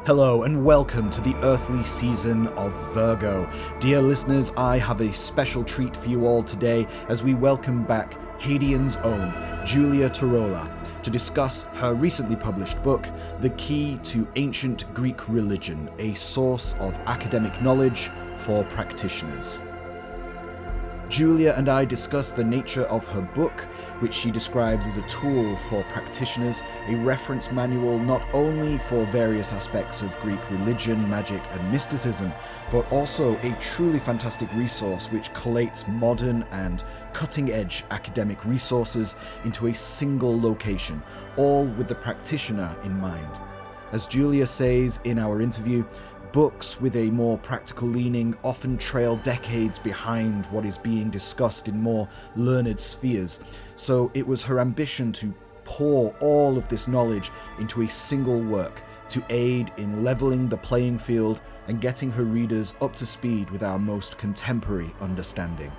Hello and welcome to the earthly season of Virgo. Dear listeners, I have a special treat for you all today as we welcome back Hadean's own Giulia Turolla to discuss her recently published book, The Key to Ancient Greek Religion, a source of academic knowledge for practitioners. Giulia and I discuss the nature of her book, which she describes as a tool for practitioners, a reference manual not only for various aspects of Greek religion, magic, and mysticism, but also a truly fantastic resource which collates modern and cutting-edge academic resources into a single location, all with the practitioner in mind. As Giulia says in our interview, books with a more practical leaning often trail decades behind what is being discussed in more learned spheres, so it was her ambition to pour all of this knowledge into a single work to aid in leveling the playing field and getting her readers up to speed with our most contemporary understanding.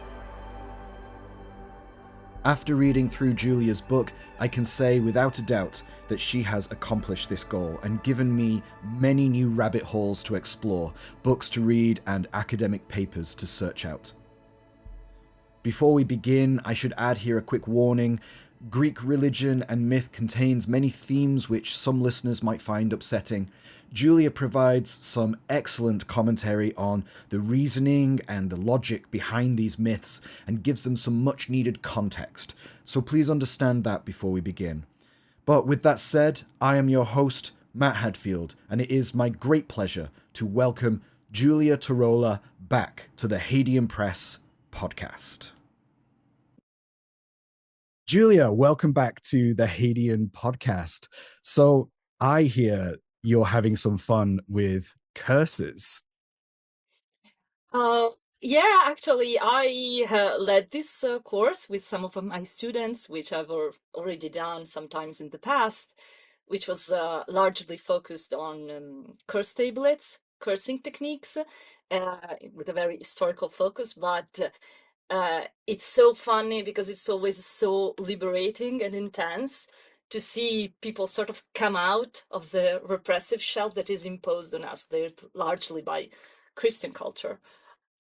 After reading through Giulia's book, I can say without a doubt that she has accomplished this goal and given me many new rabbit holes to explore, books to read, and academic papers to search out. Before we begin, I should add here a quick warning. Greek religion and myth contains many themes which some listeners might find upsetting. Giulia provides some excellent commentary on the reasoning and the logic behind these myths and gives them some much needed context, so please understand that before we begin. But with that said, I am your host, Matt Hadfield, and it is my great pleasure to welcome Giulia Turolla back to the Hadean Press podcast. Giulia, welcome back to the Hadean podcast. So I hear you're having some fun with curses. Yeah, actually, I led this course with some of my students, which I've already done sometimes in the past, which was largely focused on curse tablets, cursing techniques, with a very historical focus. But it's so funny because it's always so liberating and intense to see people sort of come out of the repressive shell that is imposed on us there largely by Christian culture.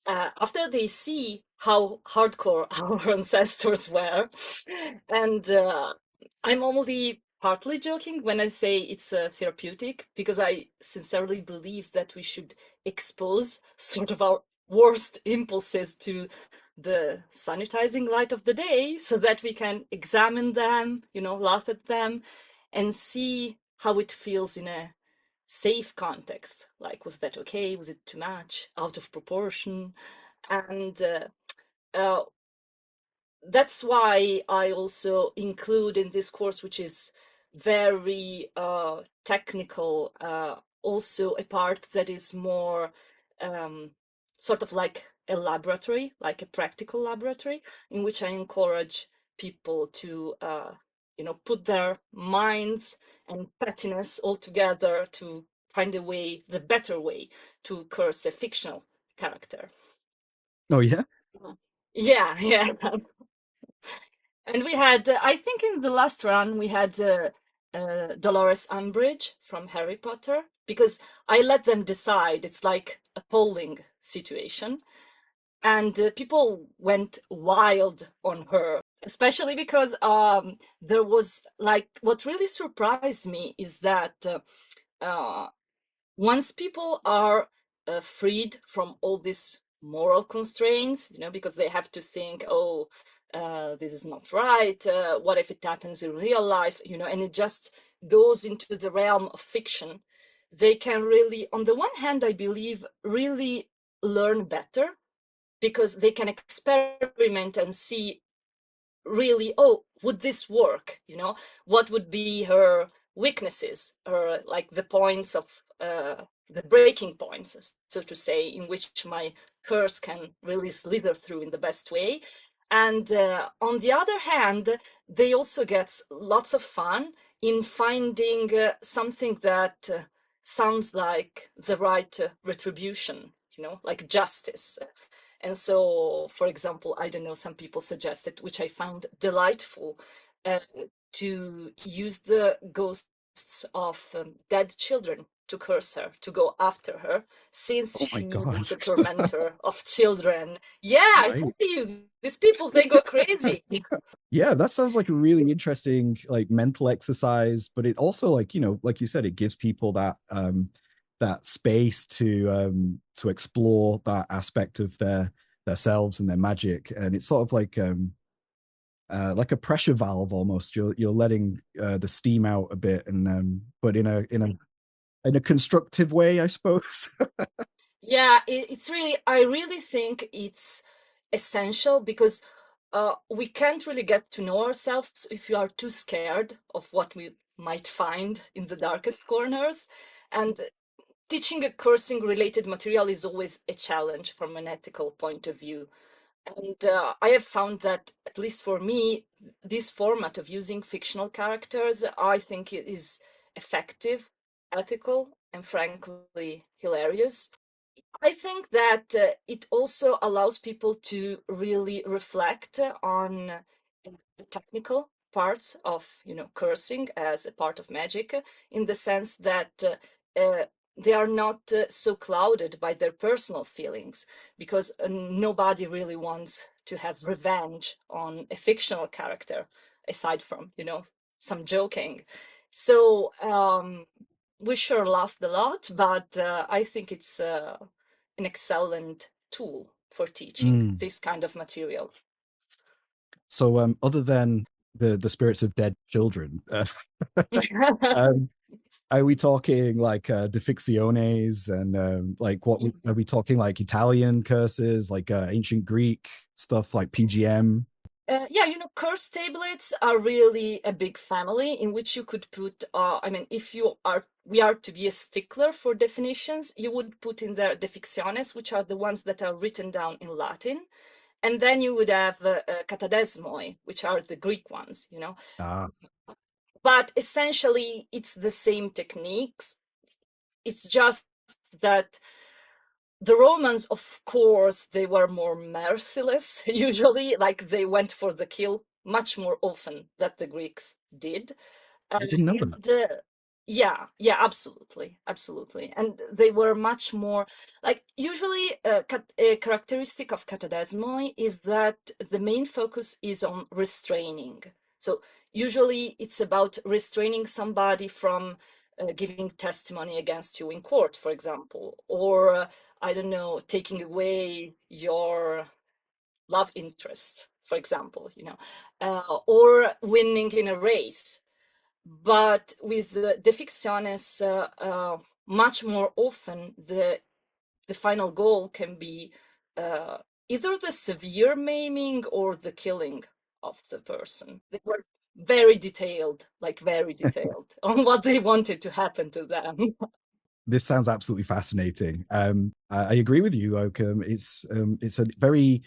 After they see how hardcore our ancestors were, and I'm only partly joking when I say it's therapeutic, because I sincerely believe that we should expose sort of our worst impulses to the sanitizing light of the day so that we can examine them, laugh at them, and see how it feels in a safe context. Like, was that okay? Was it too much? Out of proportion? And uh, that's why I also include in this course, which is very technical, also a part that is more sort of like a laboratory, like a practical laboratory, in which I encourage people to put their minds and pettiness all together to find a way, the better way, to curse a fictional character. Oh, yeah? Yeah, yeah. And we had, I think in the last run, we had Dolores Umbridge from Harry Potter, because I let them decide. It's like a polling situation. And people went wild on her, especially because there was like, what really surprised me is that once people are freed from all these moral constraints, because they have to think, oh, this is not right. What if it happens in real life? And it just goes into the realm of fiction. They can really, on the one hand, I believe, really learn better because they can experiment and see really, oh, would this work? What would be her weaknesses, or like the points of the breaking points, so to say, in which my curse can really slither through in the best way. And on the other hand, they also get lots of fun in finding something that sounds like the right retribution, like justice. And so, for example, I don't know, some people suggested, which I found delightful, uh, to use the ghosts of dead children to curse her, to go after her, since Oh she my knew God. was a tormentor of children. Yeah, I Right. tell you, these people, they go crazy. Yeah, that sounds like a really interesting like mental exercise, but it also like, like you said, it gives people that space to explore that aspect of their selves and their magic. And it's sort of like a pressure valve almost. You're letting the steam out a bit, and but in a constructive way, I suppose. Yeah, it's really, I really think it's essential because we can't really get to know ourselves if we are too scared of what we might find in the darkest corners. And teaching a cursing related material is always a challenge from an ethical point of view. And I have found that, at least for me, this format of using fictional characters, I think it is effective, ethical, and frankly hilarious. I think that it also allows people to really reflect on the technical parts of, cursing as a part of magic, in the sense that they are not so clouded by their personal feelings, because nobody really wants to have revenge on a fictional character, aside from, some joking. So we sure laughed a lot, but I think it's an excellent tool for teaching Mm. this kind of material. So, other than the spirits of dead children, um, are we talking like Defictiones and like what are we talking like Italian curses, like ancient Greek stuff like PGM? Yeah, curse tablets are really a big family in which you could put, I mean, if we are to be a stickler for definitions, you would put in there deficciones, which are the ones that are written down in Latin. And then you would have katadesmoi, which are the Greek ones. Ah, But essentially, it's the same techniques. It's just that the Romans, of course, they were more merciless, usually, like they went for the kill much more often than the Greeks did. I didn't know that. And yeah, yeah, absolutely, absolutely. And they were much more like, usually a characteristic of katadesmoi is that the main focus is on restraining. So usually it's about restraining somebody from giving testimony against you in court, for example, or I don't know, taking away your love interest, for example, or winning in a race. But with the Deficciones, much more often the final goal can be uh, either the severe maiming or the killing of the person. They were very detailed on what they wanted to happen to them. This sounds absolutely fascinating. I agree with you. Like, it's a very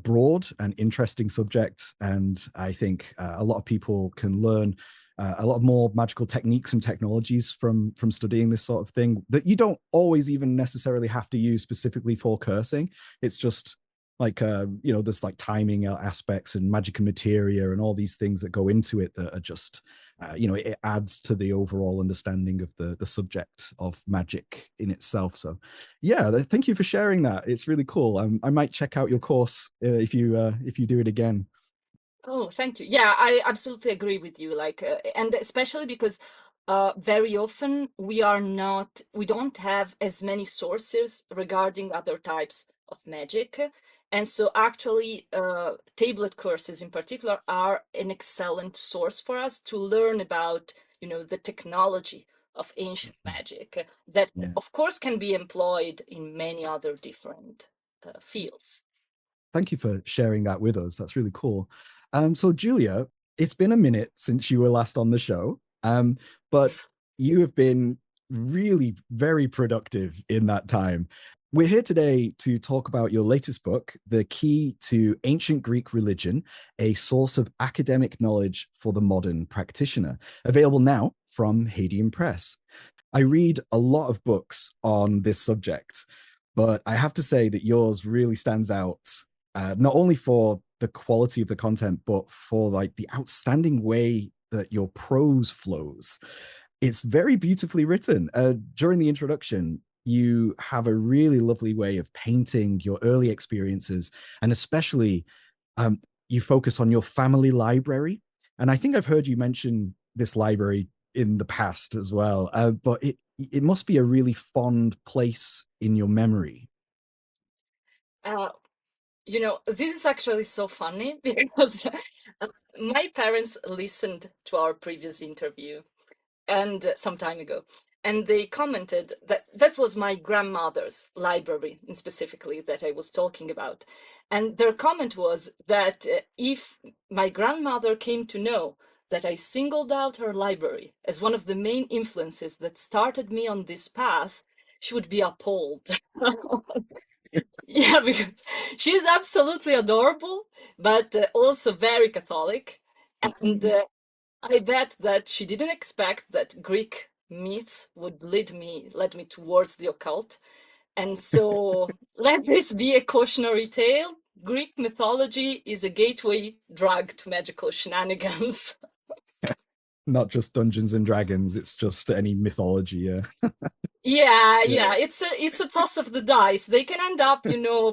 broad and interesting subject, and I think a lot of people can learn a lot of more magical techniques and technologies from studying this sort of thing that you don't always even necessarily have to use specifically for cursing. It's just like there's like timing aspects and magic and materia and all these things that go into it that are just it adds to the overall understanding of the subject of magic in itself. So yeah, thank you for sharing that. It's really cool. I might check out your course if you do it again. Oh, thank you. Yeah, I absolutely agree with you. Like, and especially because very often we don't have as many sources regarding other types of magic. And so actually, tablet courses in particular are an excellent source for us to learn about, the technology of ancient magic that, Yeah. of course, can be employed in many other different fields. Thank you for sharing that with us. That's really cool. So Giulia, it's been a minute since you were last on the show, but you have been really very productive in that time. We're here today to talk about your latest book, The Key to Ancient Greek Religion, a source of academic knowledge for the modern practitioner, available now from Hadean Press. I read a lot of books on this subject, but I have to say that yours really stands out, not only for the quality of the content, but for like the outstanding way that your prose flows. It's very beautifully written. During the introduction, you have a really lovely way of painting your early experiences, and especially um, you focus on your family library. And I think I've heard you mention this library in the past as well, but it must be a really fond place in your memory. Uh, this is actually so funny because my parents listened to our previous interview and some time ago, and they commented that that was my grandmother's library specifically that I was talking about. And their comment was that if my grandmother came to know that I singled out her library as one of the main influences that started me on this path, she would be appalled. Yeah, because she's absolutely adorable, but also very Catholic. And I bet that she didn't expect that Greek myths would led me towards the occult. And so let this be a cautionary tale. Greek mythology is a gateway drug to magical shenanigans. Not just Dungeons and Dragons, it's just any mythology. Yeah. Yeah, Yeah. yeah, it's a toss of the dice. They can end up,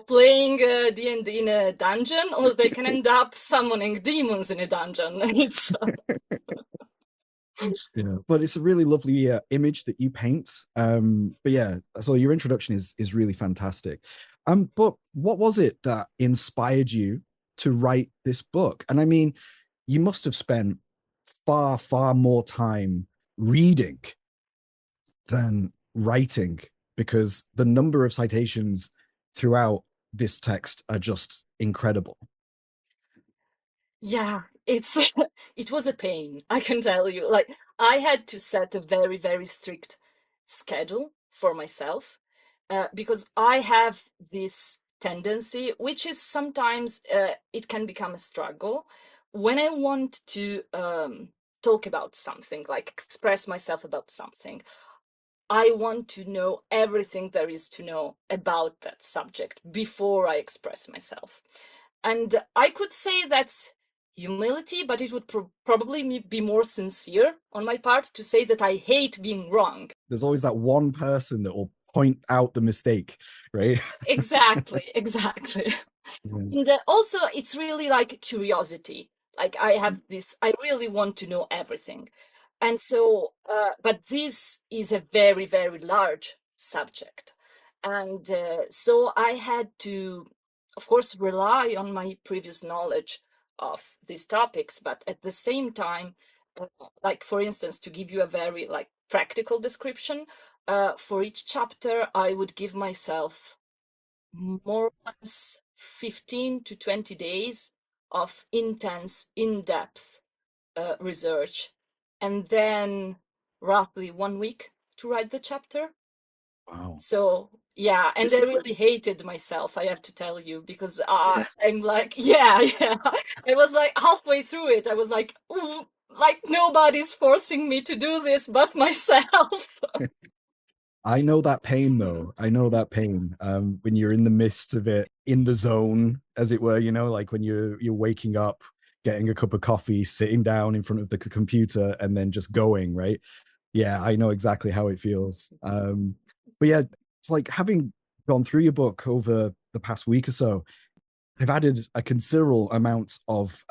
playing D&D in a dungeon, or they can end up summoning demons in a dungeon. It's Yeah, but it's a really lovely image that you paint. But yeah, so your introduction is really fantastic. But what was it that inspired you to write this book? And I mean, you must have spent far, far more time reading than writing, because the number of citations throughout this text are just incredible. Yeah, it's it was a pain, I can tell you. Like I had to set a very, very strict schedule for myself because I have this tendency, which is sometimes it can become a struggle when I want to talk about something, like express myself about something. I want to know everything there is to know about that subject before I express myself. And I could say that's humility, but it would probably be more sincere on my part to say that I hate being wrong. There's always that one person that will point out the mistake, right? Exactly, exactly. Yeah. And also, it's really like curiosity. Like I have this, I really want to know everything. And so, but this is a very, very large subject. And so I had to, of course, rely on my previous knowledge of these topics, but at the same time, uh, like for instance, to give you a very like practical description, for each chapter, I would give myself more or less 15 to 20 days of intense, in-depth research, and then roughly 1 week to write the chapter. Wow. So yeah, and This I is like, really hated myself, I have to tell you, because yeah. I'm like, yeah, yeah. I was like halfway through it, I was like, ooh, like nobody's forcing me to do this but myself. I know that pain though. I know that pain. When you're in the midst of it, in the zone, as it were, like when you're waking up, getting a cup of coffee, sitting down in front of the computer, and then just going, right? Yeah, I know exactly how it feels. But yeah, it's like having gone through your book over the past week or so, I've added a considerable amount of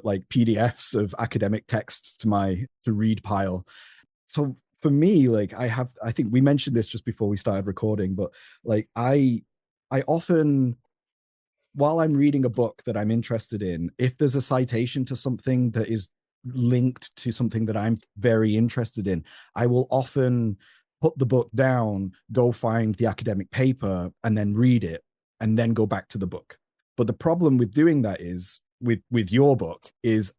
like PDFs of academic texts to my to read pile. So for me, like I think we mentioned this just before we started recording, but like I often, while I'm reading a book that I'm interested in, if there's a citation to something that is linked to something that I'm very interested in, I will often put the book down, go find the academic paper, and then read it, and then go back to the book. But the problem with doing that is with your book is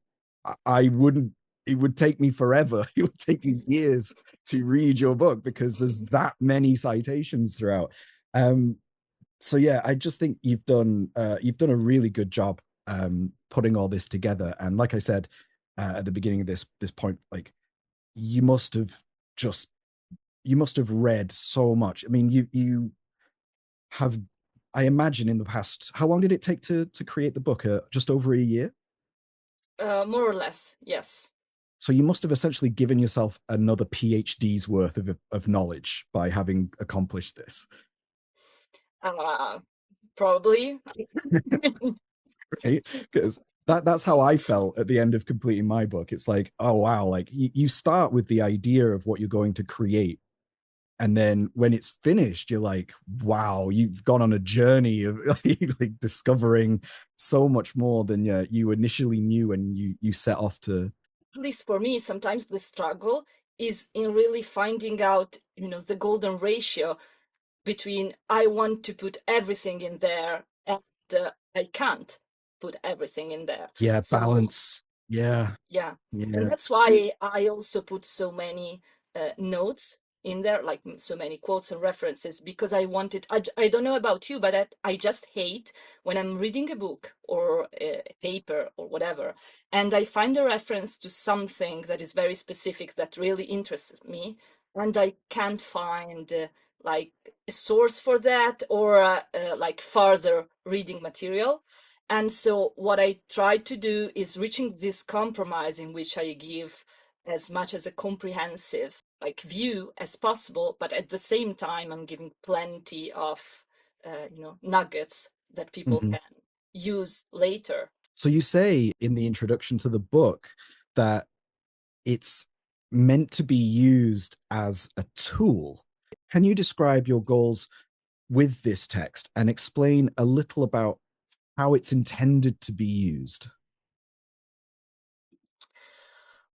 I wouldn't. It would take me forever. It would take me years to read your book because there's that many citations throughout. Um, so yeah, I just think you've done a really good job putting all this together. And like I said at the beginning of this point, like you must have just you must have read so much. I mean, you have, I imagine, in the past. How long did it take to create the book? Just over a year. More or less, yes. So you must have essentially given yourself another PhD's worth of knowledge by having accomplished this. Uh, Probably. Right? Because that's how I felt at the end of completing my book. It's like, oh wow, like you start with the idea of what you're going to create. And then when it's finished, you're like, wow, you've gone on a journey of like discovering so much more than you initially knew when you set off to. At least for me, sometimes the struggle is in really finding out, the golden ratio between I want to put everything in there and I can't put everything in there. Yeah, So balance. Yeah. yeah, and Yeah. that's why I also put so many notes in there, like so many quotes and references, because I wanted, I don't know about you, but I just hate when I'm reading a book or a paper or whatever, and I find a reference to something that is very specific that really interests me, and I can't find like a source for that or like further reading material. And so what I try to do is reaching this compromise in which I give as much as a comprehensive like view as possible, but at the same time I'm giving plenty of nuggets that people Mhm. can use later. So you say in the introduction to the book that it's meant to be used as a tool. Can you describe your goals with this text and explain a little about how it's intended to be used?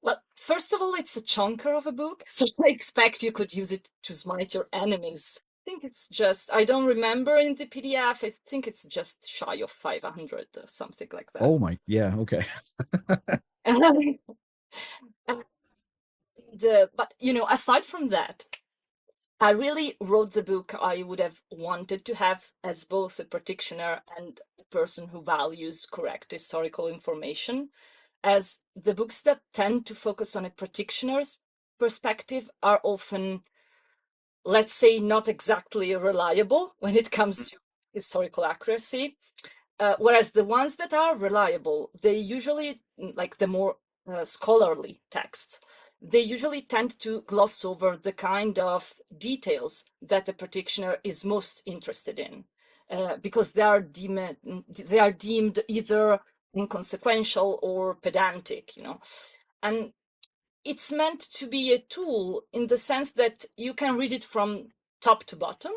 Well, first of all, it's a chunker of a book, so I expect you could use it to smite your enemies. I think it's just, I don't remember in the PDF, I think it's just shy of 500 or something like that. Oh my, yeah, okay. And, but, aside from that, I really wrote the book I would have wanted to have as both a practitioner and a person who values correct historical information, as the books that tend to focus on a practitioner's perspective are often, let's say, not exactly reliable when it comes to historical accuracy. Whereas the ones that are reliable, they usually, like the more scholarly texts, they usually tend to gloss over the kind of details that a practitioner is most interested in, because they are deemed either inconsequential or pedantic. And it's meant to be a tool in the sense that you can read it from top to bottom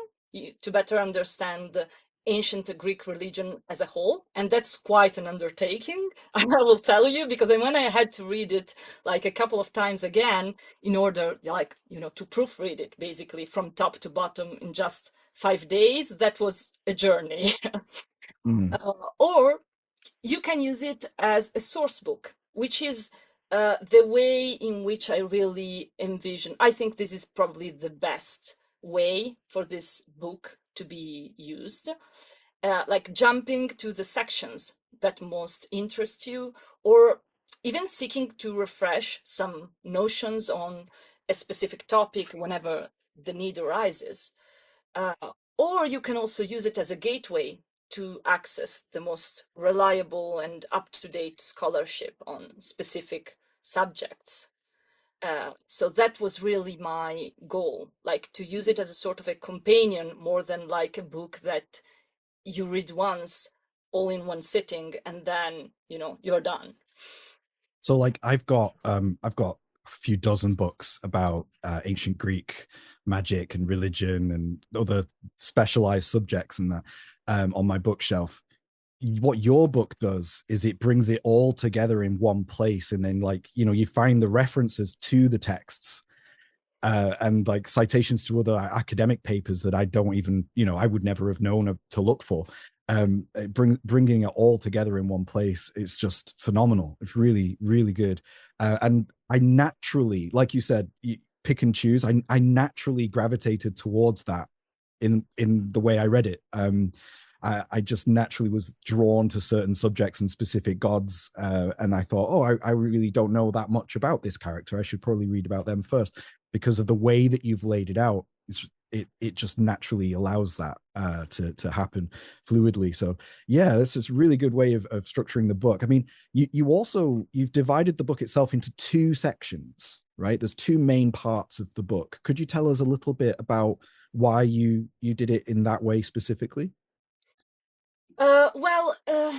to better understand the ancient Greek religion as a whole. And that's quite an undertaking, I will tell you, because when I had to read it like a couple of times again in order, like, to proofread it basically from top to bottom in just 5 days, that was a journey. Mm. Or you can use it as a source book, which is the way in which I really envision. I think this is probably the best way for this book to be used, like jumping to the sections that most interest you, or even seeking to refresh some notions on a specific topic whenever the need arises. Uh, or you can also use it as a gateway to access the most reliable and up-to-date scholarship on specific subjects. So that was really my goal, like to use it as a sort of a companion more than like a book that you read once, all in one sitting, and then, you're done. So like I've got a few dozen books about ancient Greek magic and religion and other specialized subjects and that on my bookshelf. What your book does is it brings it all together in one place, and then like you find the references to the texts and like citations to other academic papers that I don't even, I would never have known to look for. Bringing it all together in one place, it's just phenomenal. It's really, really good. And I naturally, like you said, pick and choose. I naturally gravitated towards that in the way I read it. I just naturally was drawn to certain subjects and specific gods, and I thought, oh, I really don't know that much about this character. I should probably read about them first because of the way that you've laid it out. it just naturally allows that to happen fluidly. So yeah, this is a really good way of structuring the book. I mean, you've divided the book itself into two sections, right? There's two main parts of the book. Could you tell us a little bit about why you did it in that way specifically?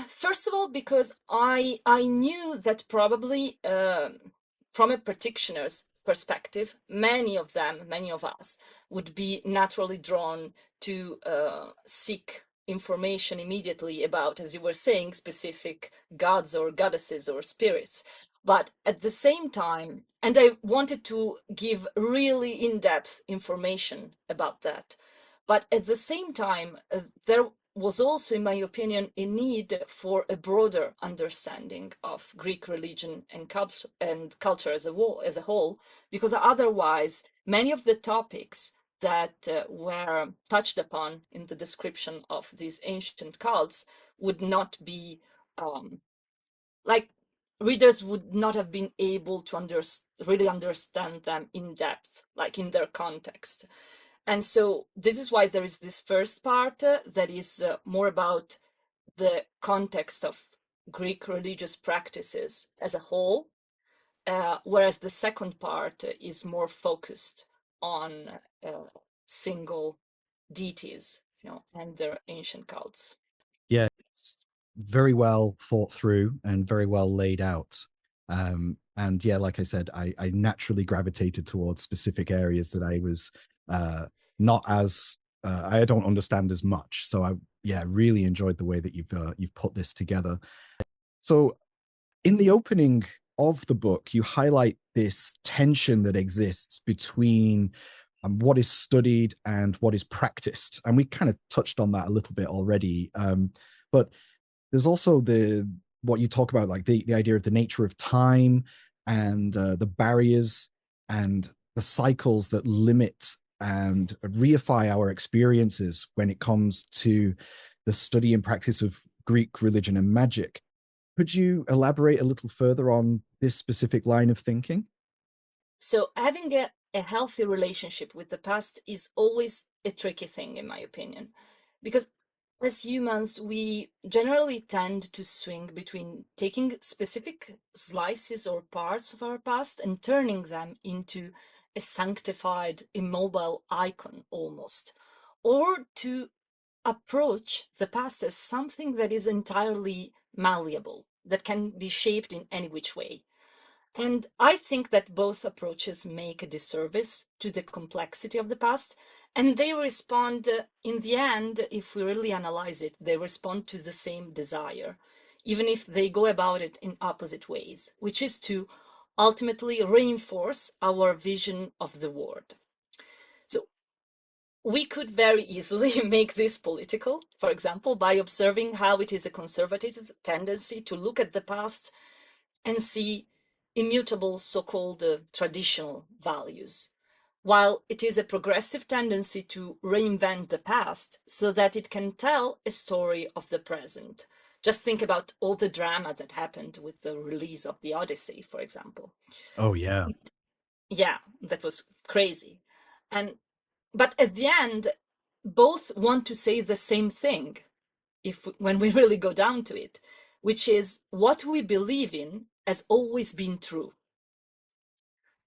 First of all, because I knew that probably from a practitioner's perspective, many of us, would be naturally drawn to seek information immediately about, as you were saying, specific gods or goddesses or spirits. But at the same time, and I wanted to give really in-depth information about that. But at the same time, there was also, in my opinion, a need for a broader understanding of Greek religion and culture as a whole, because otherwise, many of the topics that were touched upon in the description of these ancient cults would not be like readers would not have been able to really understand them in depth, like in their context. And so this is why there is this first part that is more about the context of Greek religious practices as a whole, whereas the second part is more focused on uh, single deities, and their ancient cults. Yeah, it's very well thought through and very well laid out. And yeah, like I said, I naturally gravitated towards specific areas that I was not as I don't understand as much. So I yeah really enjoyed the way that you've put this together. So in the opening of the book, you highlight this tension that exists between what is studied and what is practiced, and we kind of touched on that a little bit already. But there's also the what you talk about, like the idea of the nature of time and the barriers and the cycles that limit and reify our experiences when it comes to the study and practice of Greek religion and magic. Could you elaborate a little further on this specific line of thinking? So having a healthy relationship with the past is always a tricky thing, in my opinion, because as humans, we generally tend to swing between taking specific slices or parts of our past and turning them into a sanctified, immobile icon almost, or to approach the past as something that is entirely malleable, that can be shaped in any which way. And I think that both approaches make a disservice to the complexity of the past, and they respond, in the end, if we really analyze it, they respond to the same desire, even if they go about it in opposite ways, which is to ultimately reinforce our vision of the world. So we could very easily make this political, for example, by observing how it is a conservative tendency to look at the past and see immutable so-called traditional values, while it is a progressive tendency to reinvent the past so that it can tell a story of the present. Just think about all the drama that happened with the release of the Odyssey, for example. Oh yeah. Yeah, that was crazy. And but at the end, both want to say the same thing, if when we really go down to it, which is what we believe in has always been true.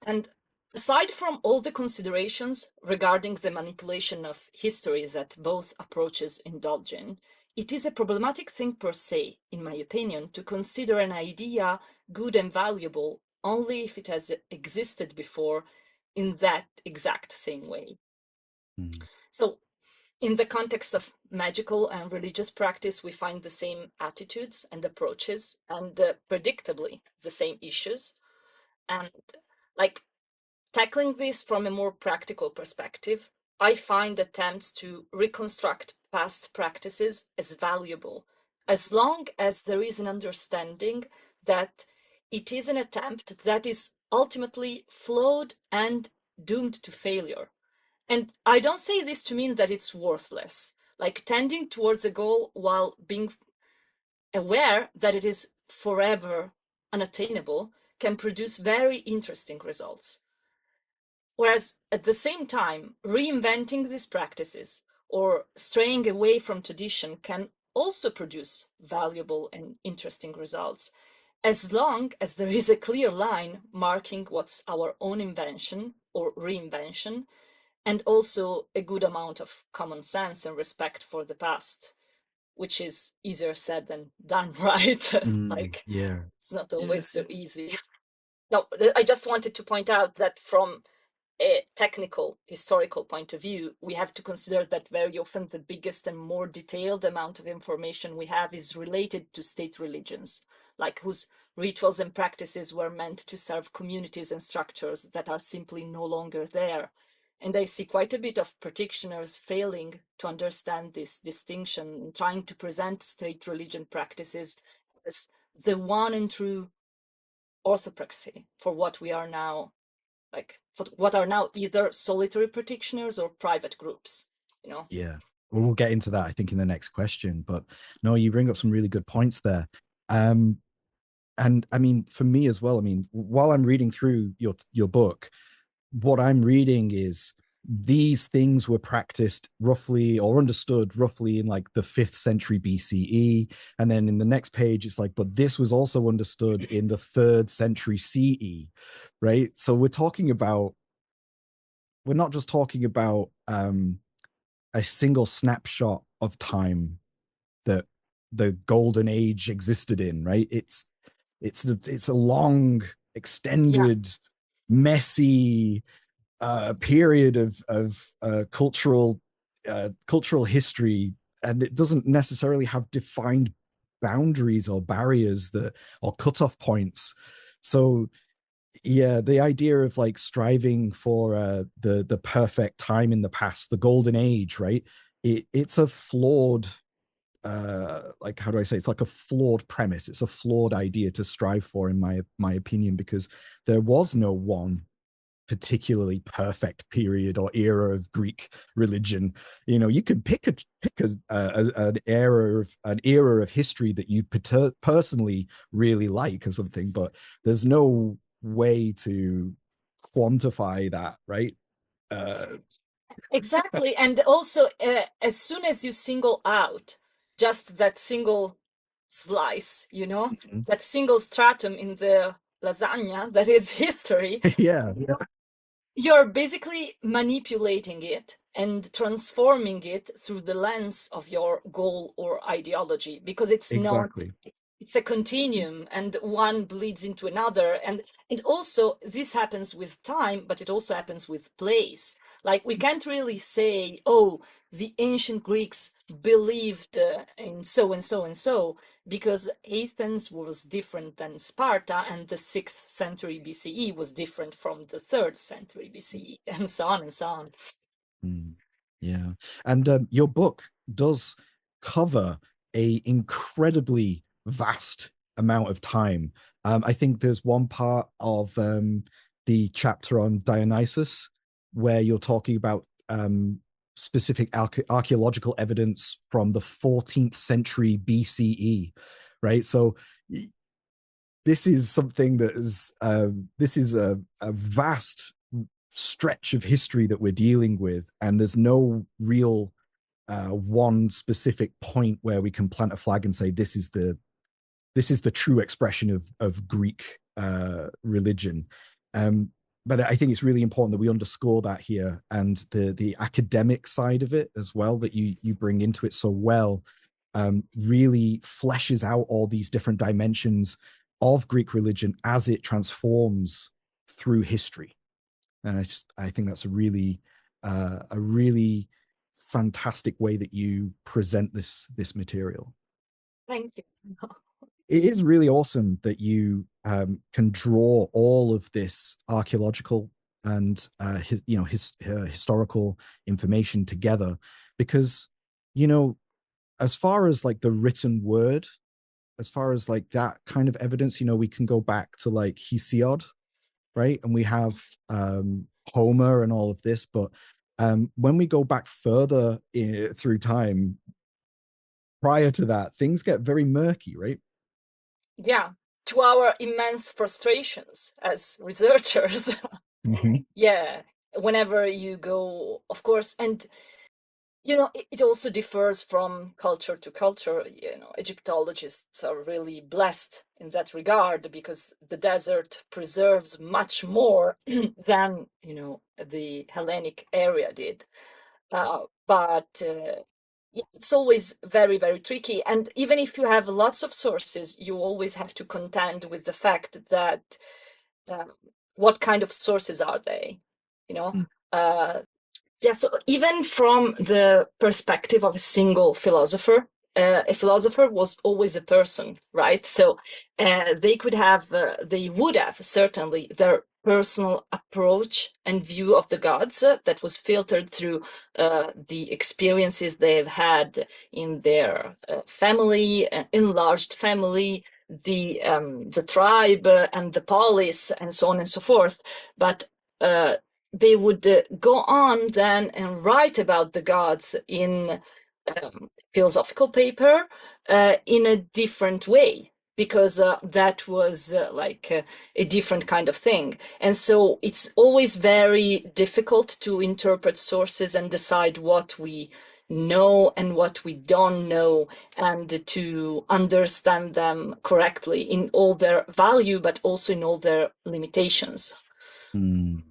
And aside from all the considerations regarding the manipulation of history that both approaches indulge in, it is a problematic thing per se, in my opinion, to consider an idea good and valuable only if it has existed before in that exact same way. Mm. So in the context of magical and religious practice, we find the same attitudes and approaches, and predictably the same issues. And like tackling this from a more practical perspective, I find attempts to reconstruct past practices as valuable, as long as there is an understanding that it is an attempt that is ultimately flawed and doomed to failure. And I don't say this to mean that it's worthless, like tending towards a goal while being aware that it is forever unattainable can produce very interesting results. Whereas at the same time, reinventing these practices or straying away from tradition can also produce valuable and interesting results, as long as there is a clear line marking what's our own invention or reinvention, and also a good amount of common sense and respect for the past, which is easier said than done, right? Like, Yeah. it's not Yeah. always so easy. No, I just wanted to point out that from a technical historical point of view, we have to consider that very often the biggest and more detailed amount of information we have is related to state religions, like whose rituals and practices were meant to serve communities and structures that are simply no longer there. And I see quite a bit of practitioners failing to understand this distinction, trying to present state religion practices as the one and true orthopraxy for what we are now, like for what are now either solitary practitioners or private groups, you know. Yeah. Well, we'll get into that, I think, in the next question. But no, you bring up some really good points there. Um, and I mean, for me as well, I mean, while I'm reading through your book, what I'm reading is these things were practiced roughly or understood roughly in like the 5th century BCE. And then in the next page, it's like, but this was also understood in the 3rd century CE, right? So we're not just talking about a single snapshot of time that the golden age existed in, right? It's a long, Yeah, extended, messy period of cultural history, and it doesn't necessarily have defined boundaries or barriers that or cutoff points. So yeah, the idea of like striving for the perfect time in the past, the golden age, right? It's a flawed like how do I say, it's like a flawed premise. It's a flawed idea to strive for, in my opinion, because there was no one particularly perfect period or era of Greek religion. You know, you could an era of history that you personally really like or something, but there's no way to quantify that, right? uh exactly. And also, as soon as you single out just that single slice, you know, that single stratum in the lasagna that is history, yeah, you're basically manipulating it and transforming it through the lens of your goal or ideology, because it's not, exactly. it's a continuum and one bleeds into another. And also this happens with time, but it also happens with place. Like, we can't really say, oh, the ancient Greeks believed in so and so and so, because Athens was different than Sparta, and the 6th century BCE was different from the 3rd century BCE, and so on and so on. Mm, yeah. And your book does cover a incredibly vast amount of time. I think there's one part of the chapter on Dionysus where you're talking about specific archaeological evidence from the 14th century BCE, right? So this is something that is this is a vast stretch of history that we're dealing with, and there's no real one specific point where we can plant a flag and say this is the true expression of Greek religion. Um, but I think it's really important that we underscore that here, and the academic side of it as well that you bring into it so well really fleshes out all these different dimensions of Greek religion as it transforms through history. And I think that's a really fantastic way that you present this material. Thank you. It is really awesome that you can draw all of this archaeological and historical information together, because you know, as far as like the written word, as far as like that kind of evidence, you know, we can go back to like Hesiod, right? And we have Homer and all of this, but when we go back further through time, prior to that, things get very murky, right? Yeah, to our immense frustrations as researchers. Mhm. Yeah. whenever you go, of course, and it also differs from culture to culture. Egyptologists are really blessed in that regard because the desert preserves much more than, the Hellenic area did. But yeah, it's always very, very tricky. And even if you have lots of sources, you always have to contend with the fact that uh, what kind of sources are they? You know, uh, yeah, so even from the perspective of a single philosopher, a philosopher was always a person, right? So they would have certainly their personal approach and view of the gods that was filtered through the experiences they've had in their family, enlarged family, the tribe, and the polis, and so on and so forth. But they would go on then and write about the gods in philosophical paper in a different way, because that was a different kind of thing. And so it's always very difficult to interpret sources and decide what we know and what we don't know, and to understand them correctly in all their value, but also in all their limitations. Mm.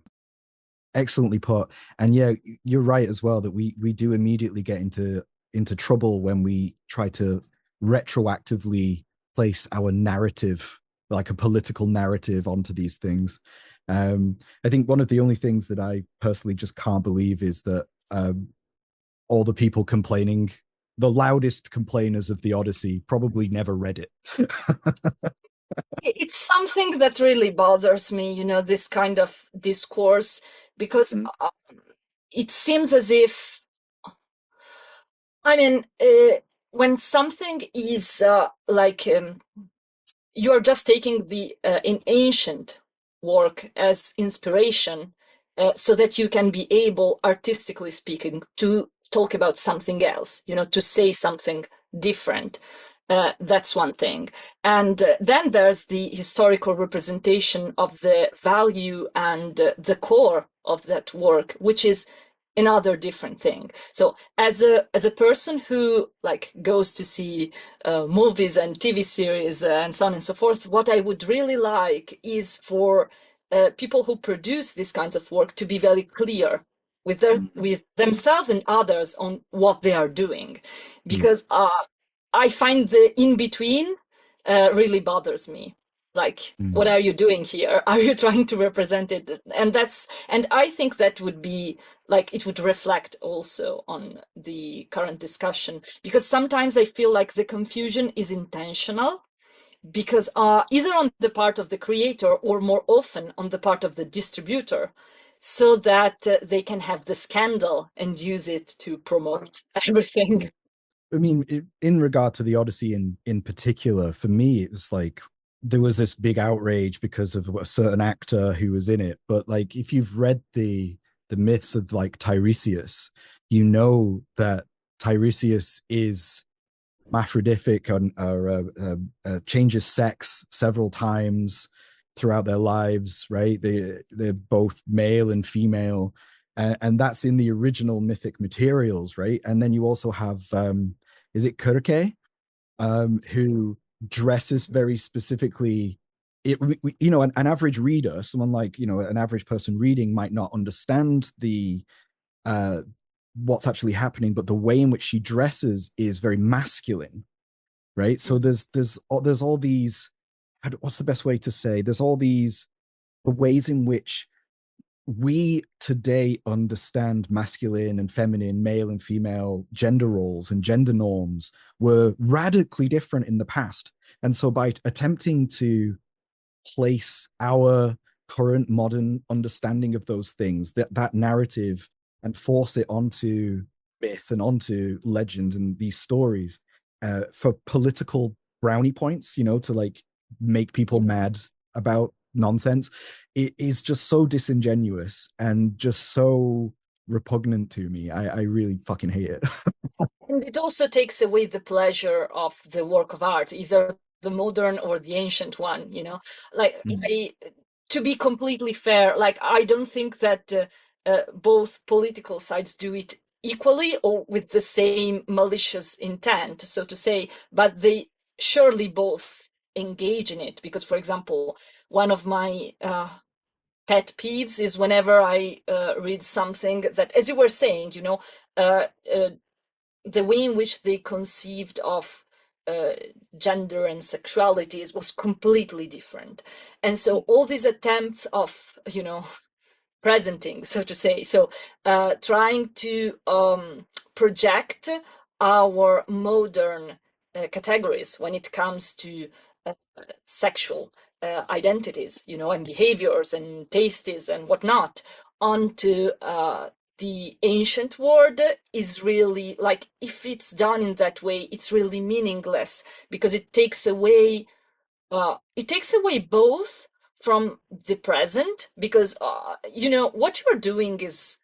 Excellently put. And yeah, you're right as well that we do immediately get into trouble when we try to retroactively place our narrative, like a political narrative, onto these things. I think one of the only things that I personally just can't believe is that all the people complaining, the loudest complainers of the Odyssey, probably never read it. It's something that really bothers me, this kind of discourse, because it seems as if, I mean, when something is you're just taking the an ancient work as inspiration, so that you can be able, artistically speaking, to talk about something else, to say something different. That's one thing. And then there's the historical representation of the value and the core of that work, which is another different thing. So as a person who goes to see movies and TV series and so on and so forth, what I would really like is for people who produce these kinds of work to be very clear with themselves and others on what they are doing, because I find the in between really bothers me. Like, what are you doing here? Are you trying to represent it? And I think that would be it would reflect also on the current discussion, because sometimes I feel like the confusion is intentional, because either on the part of the creator or more often on the part of the distributor, so that they can have the scandal and use it to promote everything. I mean, in regard to the Odyssey in particular, for me, it was like there was this big outrage because of a certain actor who was in it. But like, if you've read the myths of like Tiresias, you know that Tiresias is hermaphroditic and changes sex several times throughout their lives. Right? They're both male and female. And that's in the original mythic materials, right? And then you also have is it Kirke, who dresses very specifically. An average reader, someone like an average person reading, might not understand the uh, what's actually happening, but the way in which she dresses is very masculine, right? So there's all these. What's the best way to say? There's all these the ways in which we today understand masculine and feminine, male and female gender roles and gender norms were radically different in the past. And so by attempting to place our current modern understanding of those things, that narrative, and force it onto myth and onto legend and these stories for political brownie points, to like make people mad about nonsense, it is just so disingenuous and just so repugnant to me. I really fucking hate it. And it also takes away the pleasure of the work of art, either the modern or the ancient one, Like, to be completely fair, like, I don't think that both political sides do it equally or with the same malicious intent, so to say, but they surely both engage in it. Because, for example, one of my pet peeves is whenever I read something that, as you were saying, uh, uh, the way in which they conceived of uh, gender and sexuality was completely different. And so all these attempts of, presenting, so to say, so trying to project our modern categories when it comes to sexual identities, and behaviors and tastes and whatnot onto the ancient world is really, like, if it's done in that way, it's really meaningless, because it takes away both from the present, because what you're doing is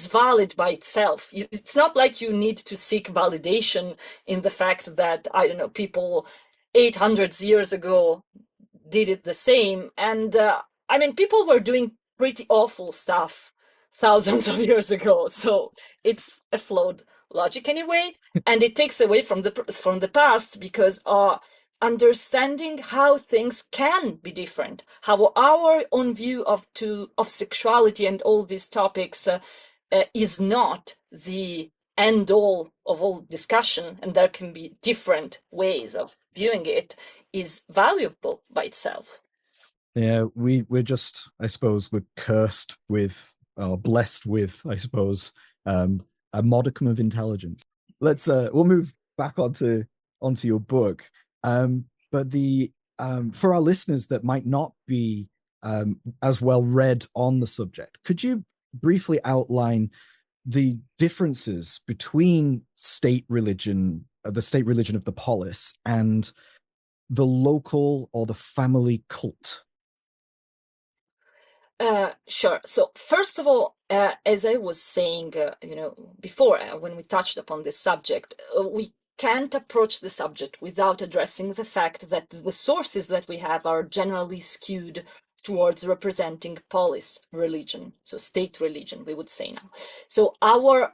valid by itself. It's not like you need to seek validation in the fact that, I don't know, people 800 years ago did it the same. And I mean, people were doing pretty awful stuff thousands of years ago. So it's a flawed logic anyway, and it takes away from the past, because understanding how things can be different, how our own view of sexuality and all these topics is not the end all of all discussion, and there can be different ways of viewing it, is valuable by itself. Yeah, we're just, I suppose, we're cursed with, or blessed with, I suppose, a modicum of intelligence. We'll move back onto your book. But the for our listeners that might not be as well read on the subject, could you briefly outline the differences between the state religion of the polis, and the local or the family cult? Sure. So first of all, as I was saying, before, when we touched upon this subject, we can't approach the subject without addressing the fact that the sources that we have are generally skewed towards representing polis religion, so state religion, we would say now. So our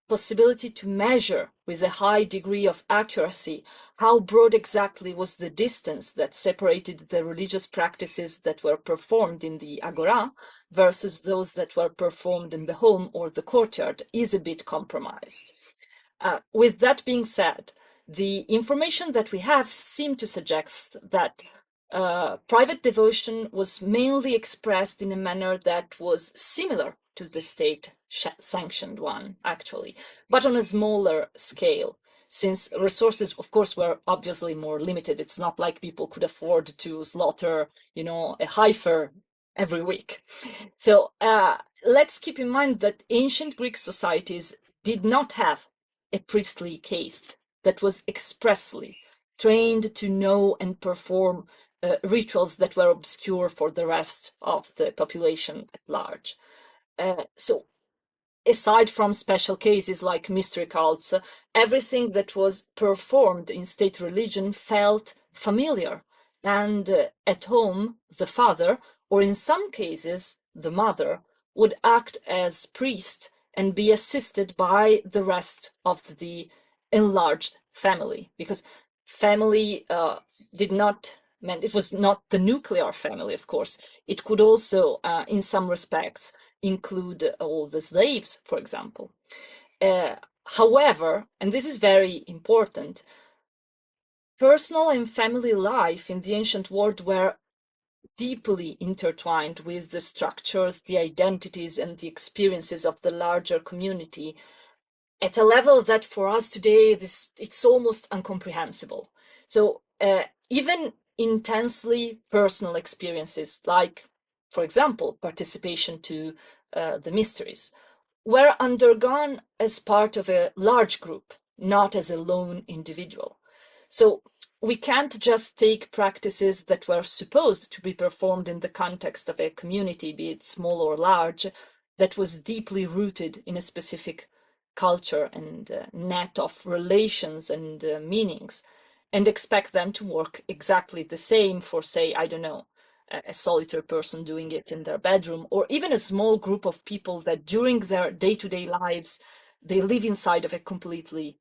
possibility to measure with a high degree of accuracy how broad exactly was the distance that separated the religious practices that were performed in the agora versus those that were performed in the home or the courtyard is a bit compromised. With that being said, the information that we have seem to suggest that private devotion was mainly expressed in a manner that was similar to the state sanctioned one, actually, but on a smaller scale, since resources, of course, were obviously more limited. It's not like people could afford to slaughter, a heifer every week. So let's keep in mind that ancient Greek societies did not have a priestly caste that was expressly trained to know and perform rituals that were obscure for the rest of the population at large. So aside from special cases like mystery cults, everything that was performed in state religion felt familiar. And at home, the father, or in some cases, the mother, would act as priest and be assisted by the rest of the enlarged family. Because family did not mean it was not the nuclear family, of course. It could also, in some respects, include all the slaves, for example. However, and this is very important, personal and family life in the ancient world were deeply intertwined with the structures, the identities, and the experiences of the larger community at a level that for us today, it's almost incomprehensible. So even intensely personal experiences, like, for example, participation to the mysteries, were undergone as part of a large group, not as a lone individual. So we can't just take practices that were supposed to be performed in the context of a community, be it small or large, that was deeply rooted in a specific culture and net of relations and meanings, and expect them to work exactly the same for, say, I don't know, a solitary person doing it in their bedroom, or even a small group of people that during their day-to-day lives, they live inside of a completely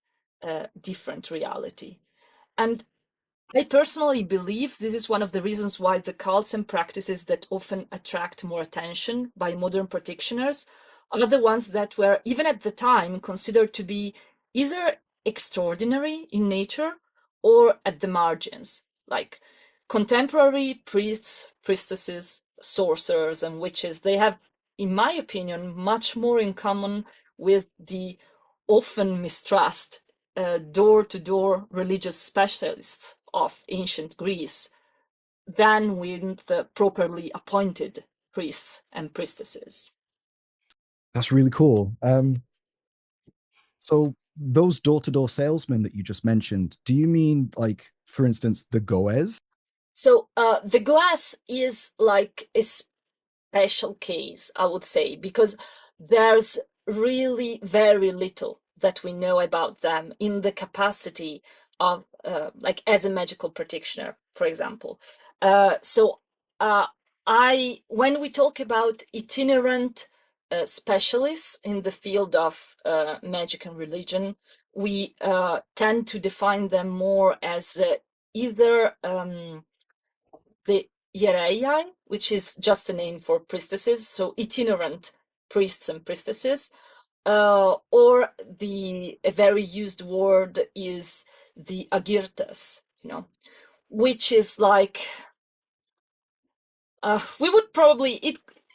different reality. And I personally believe this is one of the reasons why the cults and practices that often attract more attention by modern practitioners are the ones that were, even at the time, considered to be either extraordinary in nature or at the margins. Like contemporary priests, priestesses, sorcerers, and witches, they have, in my opinion, much more in common with the often mistrust door-to-door religious specialists of ancient Greece than with the properly appointed priests and priestesses. That's really cool. So those door-to-door salesmen that you just mentioned, do you mean like, for instance, the Goes? So the glass is like a special case, I would say, because there's really very little that we know about them in the capacity of, like, as a magical practitioner, for example. So uh, when we talk about itinerant specialists in the field of magic and religion, we tend to define them more as either the Hiereiai, which is just a name for priestesses, so itinerant priests and priestesses, or a very used word is the agirtas, which is like we would probably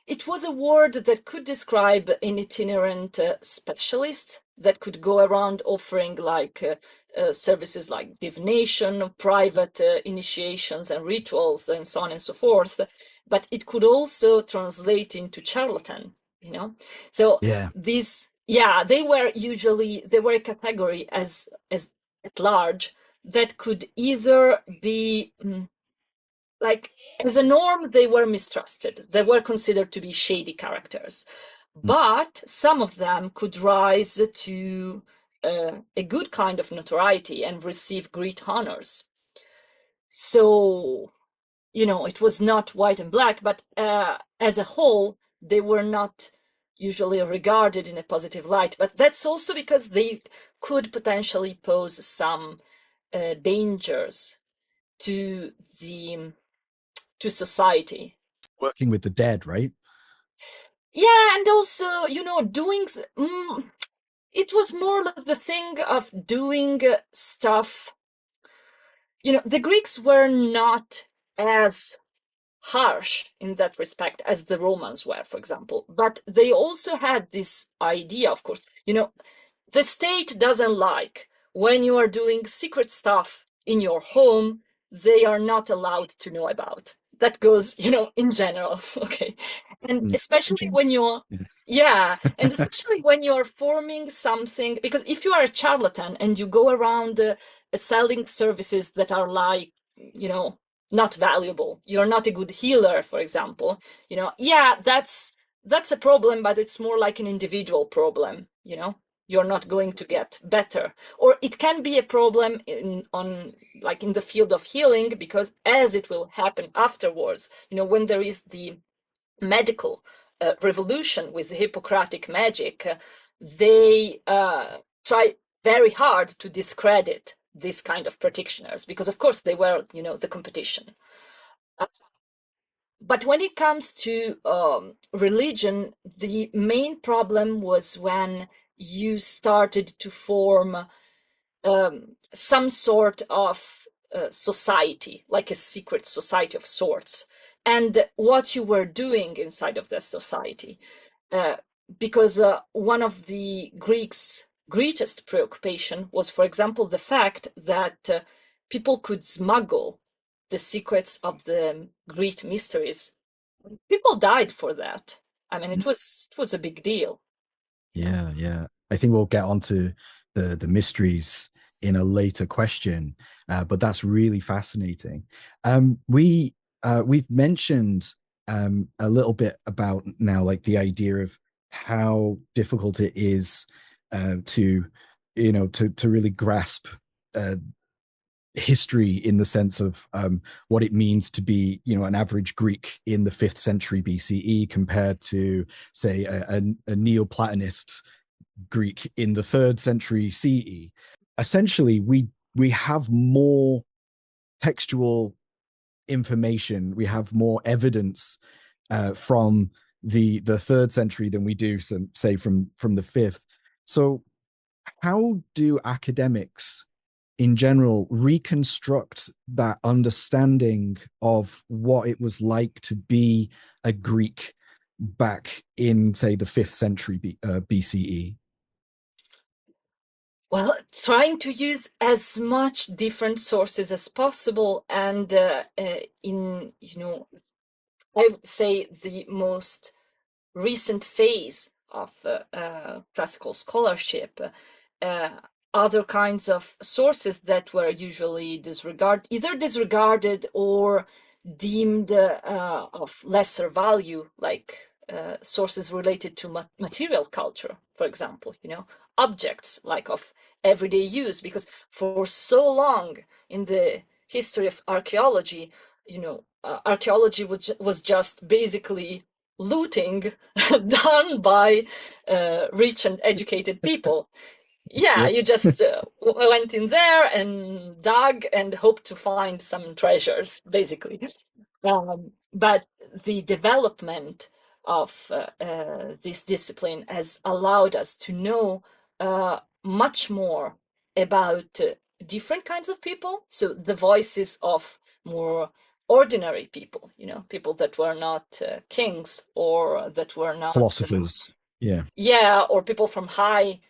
it was a word that could describe an itinerant specialist that could go around offering like services like divination, private initiations and rituals, and so on and so forth. But it could also translate into charlatan, So Yeah. these, yeah, they were a category as at large that could either be like, as a norm, they were mistrusted. They were considered to be shady characters. But some of them could rise to a good kind of notoriety and receive great honors. So, it was not white and black, but as a whole, they were not usually regarded in a positive light. But that's also because they could potentially pose some dangers to the to society. Working with the dead, right? Yeah, and also, it was more like the thing of doing stuff. The Greeks were not as harsh in that respect as the Romans were, for example, but they also had this idea, of course, the state doesn't like when you are doing secret stuff in your home, they are not allowed to know about. That goes, in general. Okay. And Yeah. especially when you're, yeah, and especially when you're forming something, because if you are a charlatan and you go around selling services that are like, not valuable, you're not a good healer, for example, yeah, that's a problem, but it's more like an individual problem, you're not going to get better. Or it can be a problem in the field of healing, because as it will happen afterwards, when there is the medical revolution with the Hippocratic magic, they try very hard to discredit this kind of practitioners, because of course they were, the competition. But when it comes to religion, the main problem was when you started to form some sort of society, like a secret society of sorts, and what you were doing inside of this society. Uh, because one of the Greeks' greatest preoccupation was, for example, the fact that people could smuggle the secrets of the Greek mysteries. People died for that. I mean, it was a big deal. Yeah, yeah. I think we'll get onto the mysteries in a later question, but that's really fascinating. We've mentioned a little bit about now, like the idea of how difficult it is to to really grasp uh, history in the sense of what it means to be, an average Greek in the 5th century BCE compared to, say, a Neoplatonist Greek in the 3rd century CE. Essentially, we have more textual information, we have more evidence from the 3rd century than we do, say, from the 5th. So, how do academics in general reconstruct that understanding of what it was like to be a Greek back in, say, the 5th century BCE? Well, trying to use as much different sources as possible, and in, I would say the most recent phase of classical scholarship, uh, other kinds of sources that were usually either disregarded or deemed of lesser value, like sources related to material culture, for example, objects like of everyday use, because for so long in the history of archaeology, archaeology was just basically looting done by rich and educated people. Yeah, Yeah. you just went in there and dug and hoped to find some treasures, basically. But the development of this discipline has allowed us to know much more about different kinds of people. So the voices of more ordinary people, people that were not kings or that were not Philosophers. Yeah. yeah, or people from high,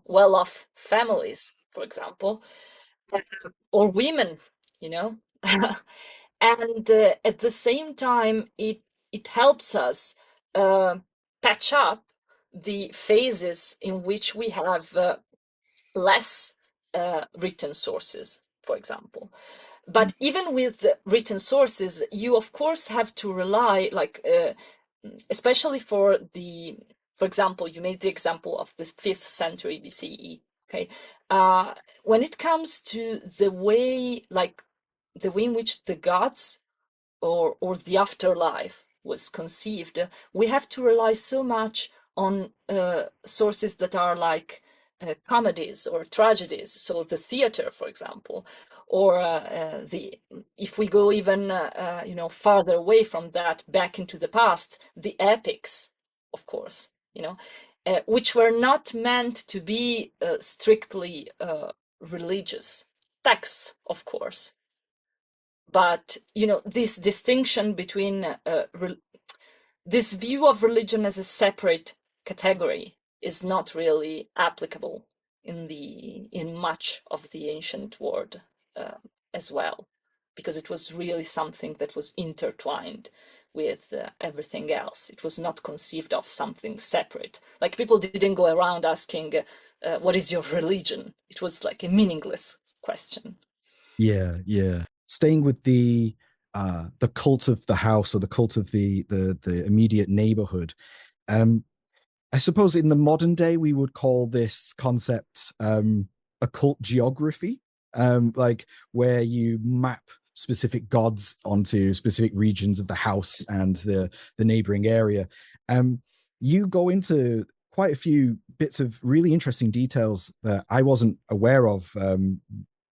well-off families, for example, uh, or women, you know. And at the same time, it helps us uh, patch up the phases in which we have less written sources, for example. But even with written sources, you of course have to rely, like, especially for example, you made the example of the 5th century BCE. Okay, when it comes to the way in which the gods or the afterlife was conceived, we have to rely so much on sources that are like comedies or tragedies. So the theater, for example, or the if we go even farther away from that, back into the past, the epics, of course, which were not meant to be strictly religious texts, of course, but this distinction between this view of religion as a separate category is not really applicable in much of the ancient world uh, as well, because it was really something that was intertwined with everything else. It was not conceived of something separate. Like, people didn't go around asking, what is your religion? It was like a meaningless question. Yeah, yeah. Staying with the cult of the house, or the cult of the immediate neighborhood. Um, I suppose in the modern day we would call this concept occult geography, like where you map specific gods onto specific regions of the house and the neighboring area. You go into quite a few bits of really interesting details that I wasn't aware of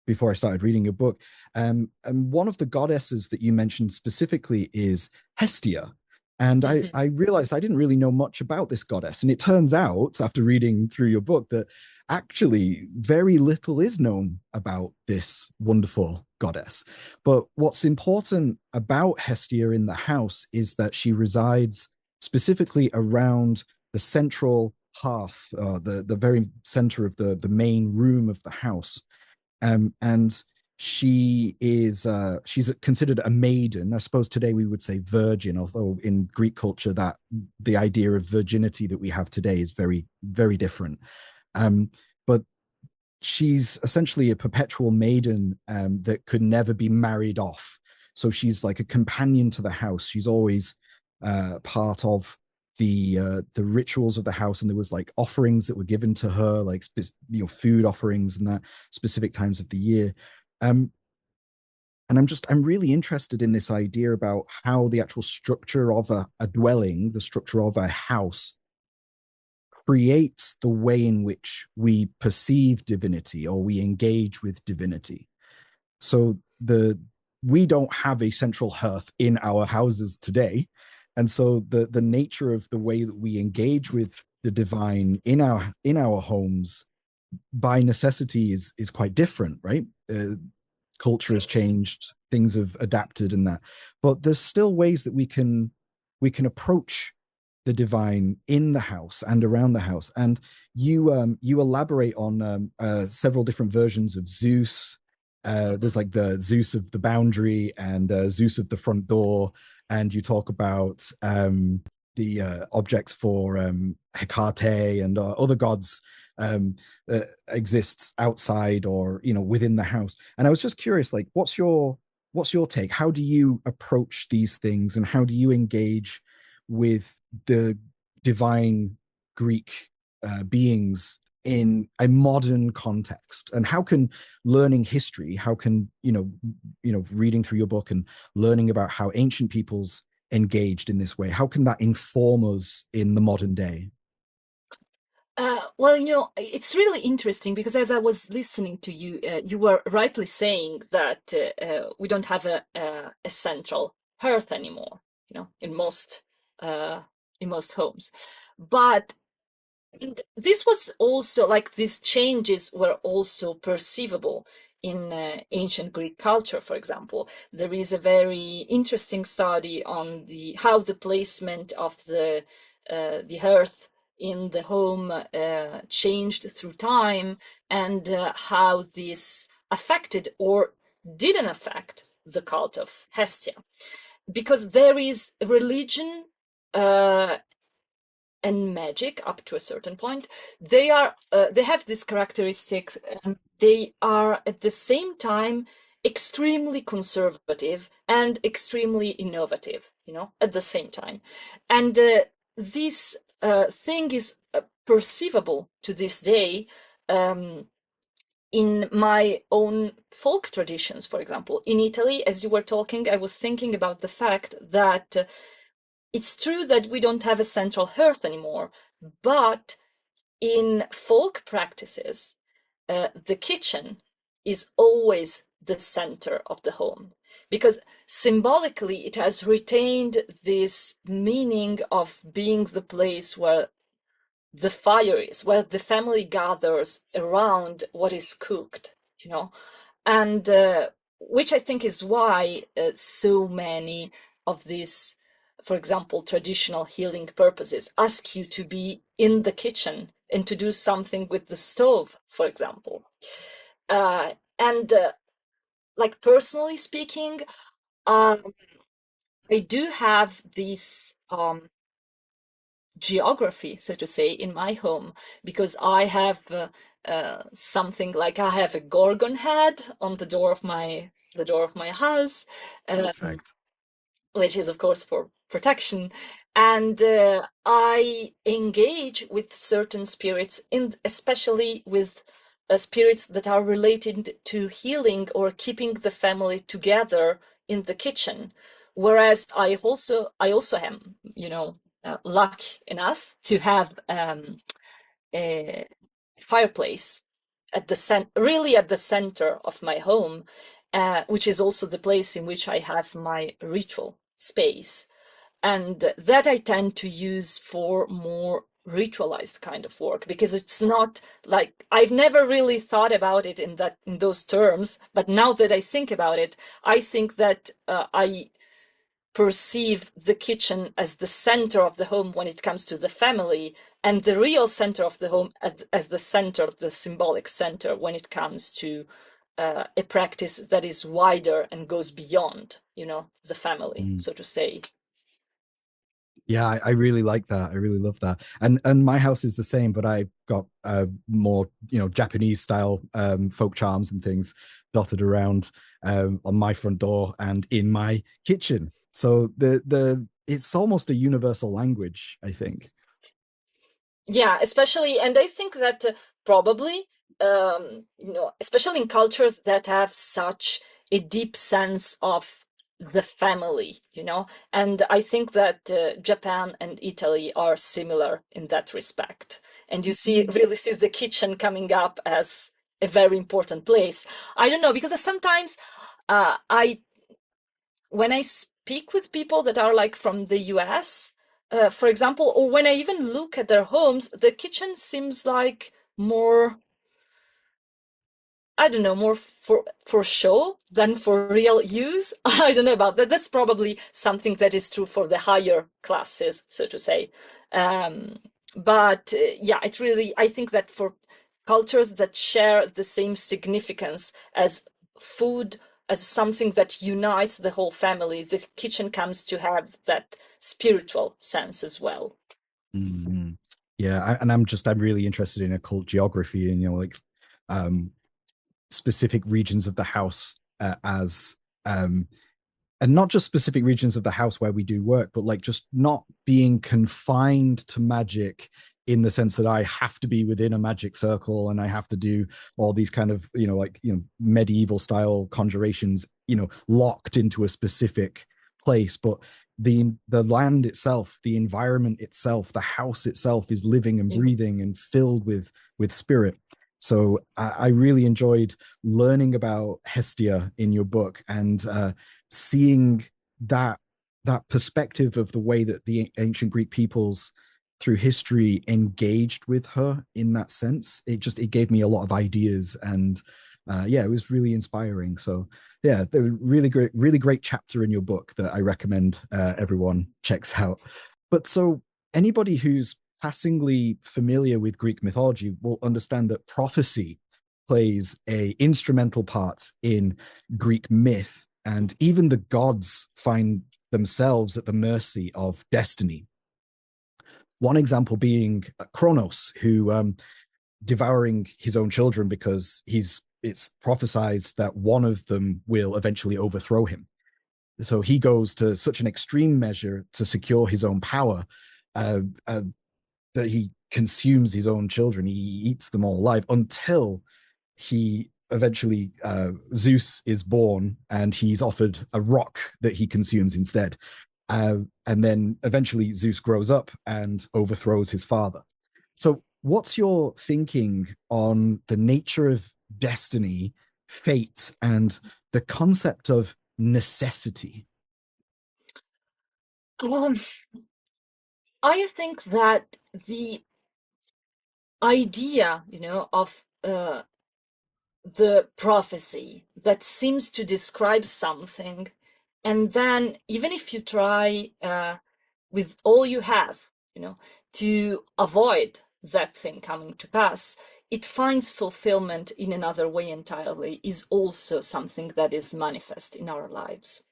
before I started reading your book. And one of the goddesses that you mentioned specifically is Hestia. And I realized I didn't really know much about this goddess. And it turns out, after reading through your book, that actually very little is known about this wonderful goddess. But what's important about Hestia in the house is that she resides specifically around the central hearth, the very center of the main room of the house. And she's considered a maiden. I suppose today we would say virgin, although in Greek culture that the idea of virginity that we have today is very, very different. But she's essentially a perpetual maiden that could never be married off. So she's like a companion to the house. She's always part of the rituals of the house, and there was like offerings that were given to her, like food offerings and that specific times of the year. And I'm really interested in this idea about how the actual structure of a dwelling, the structure of a house, creates the way in which we perceive divinity or we engage with divinity. So we don't have a central hearth in our houses today. And so the nature of the way that we engage with the divine in our homes by necessity is quite different, right? Culture has changed, things have adapted, and that. But there's still ways that we can approach the divine in the house and around the house. And you elaborate on several different versions of Zeus. There's like the Zeus of the boundary and Zeus of the front door, and you talk about the objects for Hecate and other gods that exists outside or within the house. And I was just curious, like, what's your take? How do you approach these things, and how do you engage with the divine Greek beings in a modern context? And how can learning history, how can reading through your book and learning about how ancient peoples engaged in this way, how can that inform us in the modern day? Well, it's really interesting because as I was listening to you, you were rightly saying that we don't have a central hearth anymore, in uh, most homes. But this was also like these changes were also perceivable in ancient Greek culture, for example. There is a very interesting study on how the placement of the hearth in the home changed through time, and how this affected or didn't affect the cult of Hestia, because there is religion uh, and magic up to a certain point. They have these characteristics, and they are at the same time extremely conservative and extremely innovative, at the same time. And this thing is perceivable to this day. um, in my own folk traditions, for example, in Italy, as you were talking, I was thinking about the fact that it's true that we don't have a central hearth anymore, but in folk practices, the kitchen is always the center of the home, because symbolically it has retained this meaning of being the place where the fire is, where the family gathers around what is cooked, and which I think is why so many of these, for example, traditional healing purposes ask you to be in the kitchen and to do something with the stove, for example. And like personally speaking, um, I do have this geography, so to say, in my home, because I have something like I have a gorgon head on the door of my house, um, Perfect. which is of course for protection. And I engage with certain spirits, especially with spirits that are related to healing or keeping the family together in the kitchen. Whereas I also am, lucky enough to have a fireplace really at the center of my home, which is also the place in which I have my ritual space. And that I tend to use for more ritualized kind of work, because it's not like I've never really thought about it in those terms, but now that I think about it, I think that I perceive the kitchen as the center of the home when it comes to the family, and the real center of the home as the center, the symbolic center, when it comes to a practice that is wider and goes beyond, the family, Mm. so to say. Yeah, I really like that. I really love that. And my house is the same, but I've got more, Japanese style folk charms and things dotted around on my front door and in my kitchen. So the it's almost a universal language, I think. Yeah, especially, and I think that probably, especially in cultures that have such a deep sense of the family, and I think that Japan and Italy are similar in that respect. And you really see the kitchen coming up as a very important place. I don't know, because sometimes I when I speak with people that are like from the US, for example, or when I even look at their homes, the kitchen seems like more, I don't know, more for show than for real use. I don't know about that. That's probably something that is true for the higher classes, so to say. Um, but yeah, it really, I think that for cultures that share the same significance as food, as something that unites the whole family, the kitchen comes to have that spiritual sense as well. Mhm. Yeah, and I'm really interested in occult geography and like um specific regions of the house as and not just specific regions of the house where we do work, but like just not being confined to magic in the sense that I have to be within a magic circle and I have to do all these kind of, medieval style conjurations, locked into a specific place. But the land itself, the environment itself, the house itself is living and Yeah. breathing and filled with spirit. So I really enjoyed learning about Hestia in your book and seeing that that perspective of the way that the ancient Greek peoples through history engaged with her in that sense. It gave me a lot of ideas and yeah, it was really inspiring. So yeah, the really great chapter in your book that I recommend everyone checks out. But so anybody who's passingly familiar with Greek mythology will understand that prophecy plays a instrumental part in Greek myth, and even the gods find themselves at the mercy of destiny. One example being Kronos, who devouring his own children because it's prophesied that one of them will eventually overthrow him. So he goes to such an extreme measure to secure his own power uh, uh, that he consumes his own children. He eats them all alive until he eventually Zeus is born and he's offered a rock that he consumes instead. And then eventually Zeus grows up and overthrows his father. So, what's your thinking on the nature of destiny, fate, and the concept of necessity? Um, I think that the idea, of the prophecy that seems to describe something, and then even if you try with all you have, to avoid that thing coming to pass, it finds fulfillment in another way entirely, is also something that is manifest in our lives.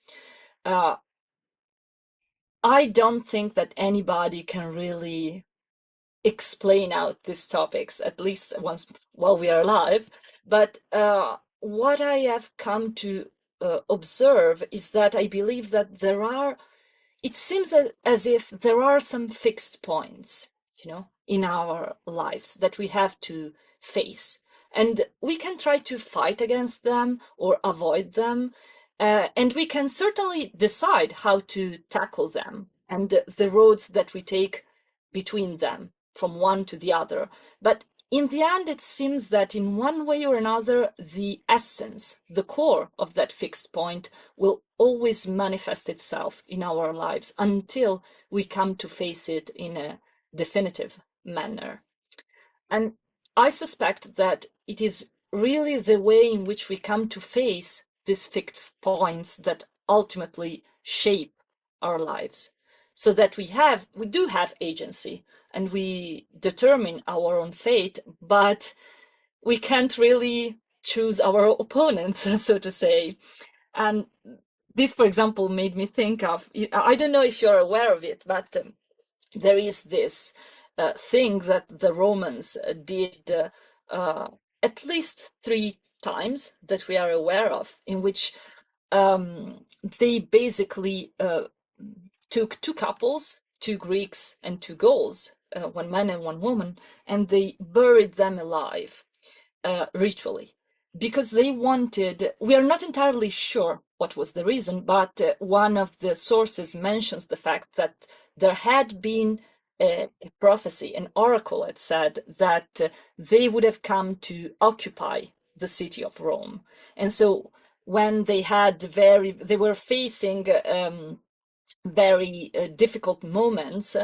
Uh, I don't think that anybody can really explain out these topics, at least once while we are alive. But what I have come to observe is that I believe that it seems as if there are some fixed points, in our lives that we have to face. And we can try to fight against them or avoid them. And we can certainly decide how to tackle them and the roads that we take between them from one to the other. But in the end, it seems that in one way or another, the essence, the core of that fixed point will always manifest itself in our lives until we come to face it in a definitive manner. And I suspect that it is really the way in which we come to face these fixed points that ultimately shape our lives. So that we do have agency and we determine our own fate, but we can't really choose our opponents, so to say. And this, for example, made me think of, I don't know if you're aware of it, but there is this thing that the Romans did at least 3 times that we are aware of, in which they basically took 2 couples, 2 Greeks and 2 Gauls, one man and one woman, and they buried them alive ritually. because they wanted, we are not entirely sure what was the reason, but one of the sources mentions the fact that there had been a prophecy, an oracle had said that they would have come to occupy the city of Rome. And so when they were facing very difficult moments,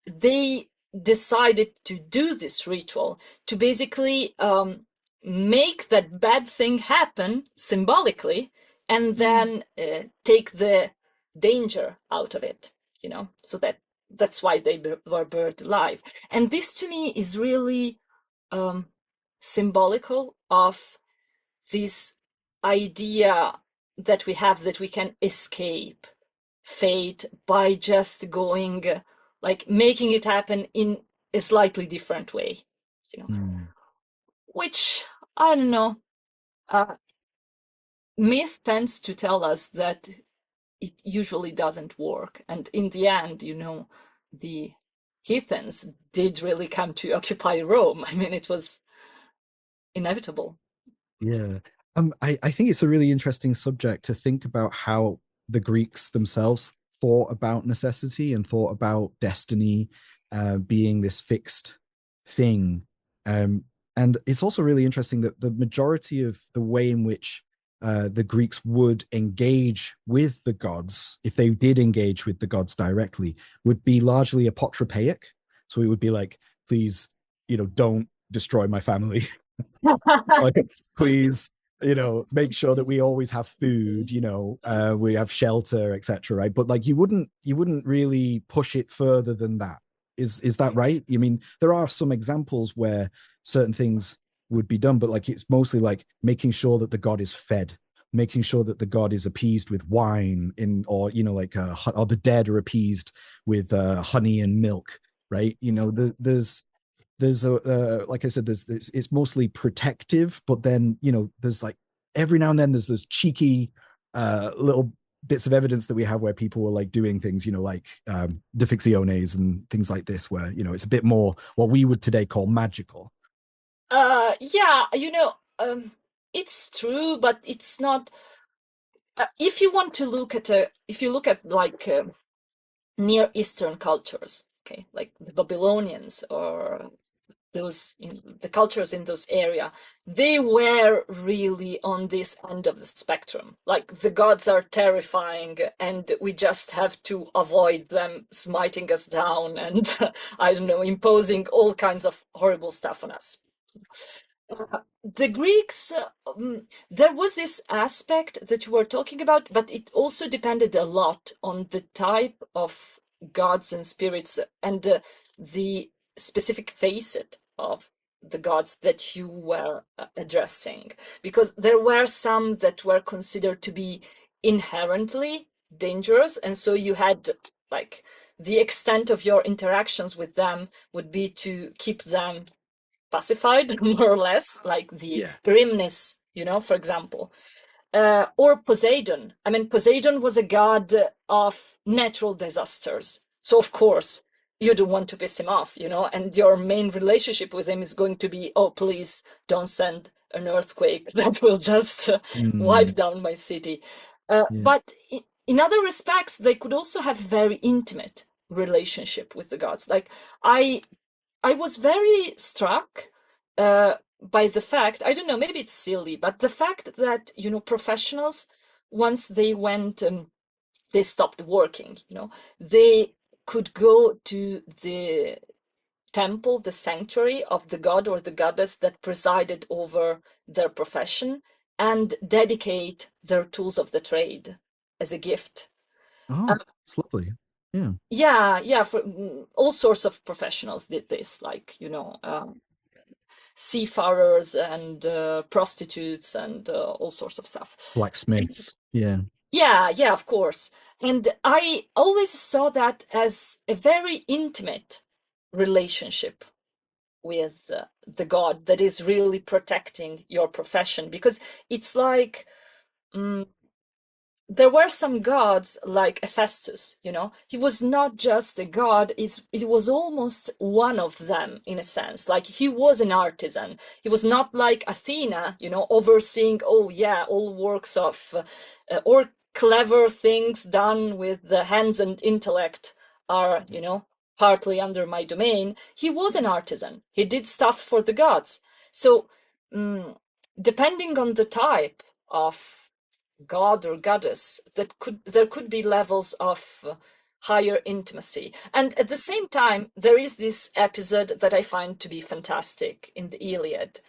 they decided to do this ritual to basically make that bad thing happen symbolically, and then take the danger out of it, so that's why they were buried alive. And this to me is really symbolical of this idea that we have that we can escape fate by just going, like making it happen in a slightly different way, you know, Mm. which I don't know. Uh, Myth tends to tell us that it usually doesn't work. And in the end, the heathens did really come to occupy Rome. I mean, it was inevitable. Yeah. I think it's a really interesting subject to think about how the Greeks themselves thought about necessity and thought about destiny being this fixed thing. Um, and it's also really interesting that the majority of the way in which the Greeks would engage with the gods, if they did engage with the gods directly, would be largely apotropaic. So it would be like, please, don't destroy my family. Like, please, make sure that we always have food, we have shelter, etc. Right? But like, you wouldn't really push it further than that. Is that right? I mean, there are some examples where certain things would be done, but like, it's mostly like making sure that the god is fed, making sure that the god is appeased with wine, or like, or the dead are appeased with honey and milk, right? There's like I said, there's it's mostly protective, but then there's like, every now and then there's those cheeky little bits of evidence that we have where people were like doing things, like defixiones and things like this, where it's a bit more what we would today call magical. Yeah, it's true, but it's not. If you want to look at if you look at like Near Eastern cultures, okay, like the Babylonians or the cultures in those area, they were really on this end of the spectrum. Like the gods are terrifying, and we just have to avoid them smiting us down and I don't know, imposing all kinds of horrible stuff on us. The Greeks, there was this aspect that you were talking about, but it also depended a lot on the type of gods and spirits and the specific facet of the gods that you were addressing. Because there were some that were considered to be inherently dangerous, and so you had like the extent of your interactions with them would be to keep them pacified, more or less, like the Yeah. grimness, for example. Or Poseidon. I mean, Poseidon was a god of natural disasters. So, of course, you don't want to piss him off, and your main relationship with him is going to be, oh, please don't send an earthquake that will just wipe Mm, down my city. yeah. But in other respects, they could also have very intimate relationship with the gods. Like, I was very struck by the fact, I don't know, maybe it's silly, but the fact that, professionals, once they went, they stopped working, they could go to the temple, the sanctuary of the god or the goddess that presided over their profession, and dedicate their tools of the trade as a gift. Oh, it's lovely. Yeah. Yeah, yeah, for all sorts of professionals did this, like, seafarers and prostitutes and all sorts of stuff. And Blacksmiths. Yeah. yeah, yeah, of course. And I always saw that as a very intimate relationship with the god that is really protecting your profession, because it's like, mm, there were some gods like Hephaestus, you know, he was not just a god, it was almost one of them in a sense. Like he was an artisan. He was not like Athena, you know, overseeing, oh yeah, all works of, or clever things done with the hands and intellect are, you know, partly under my domain. He was an artisan. He did stuff for the gods. So, mm, depending on the type of god or goddess, there could be levels of higher intimacy. And at the same time, there is this episode that I find to be fantastic in the Iliad,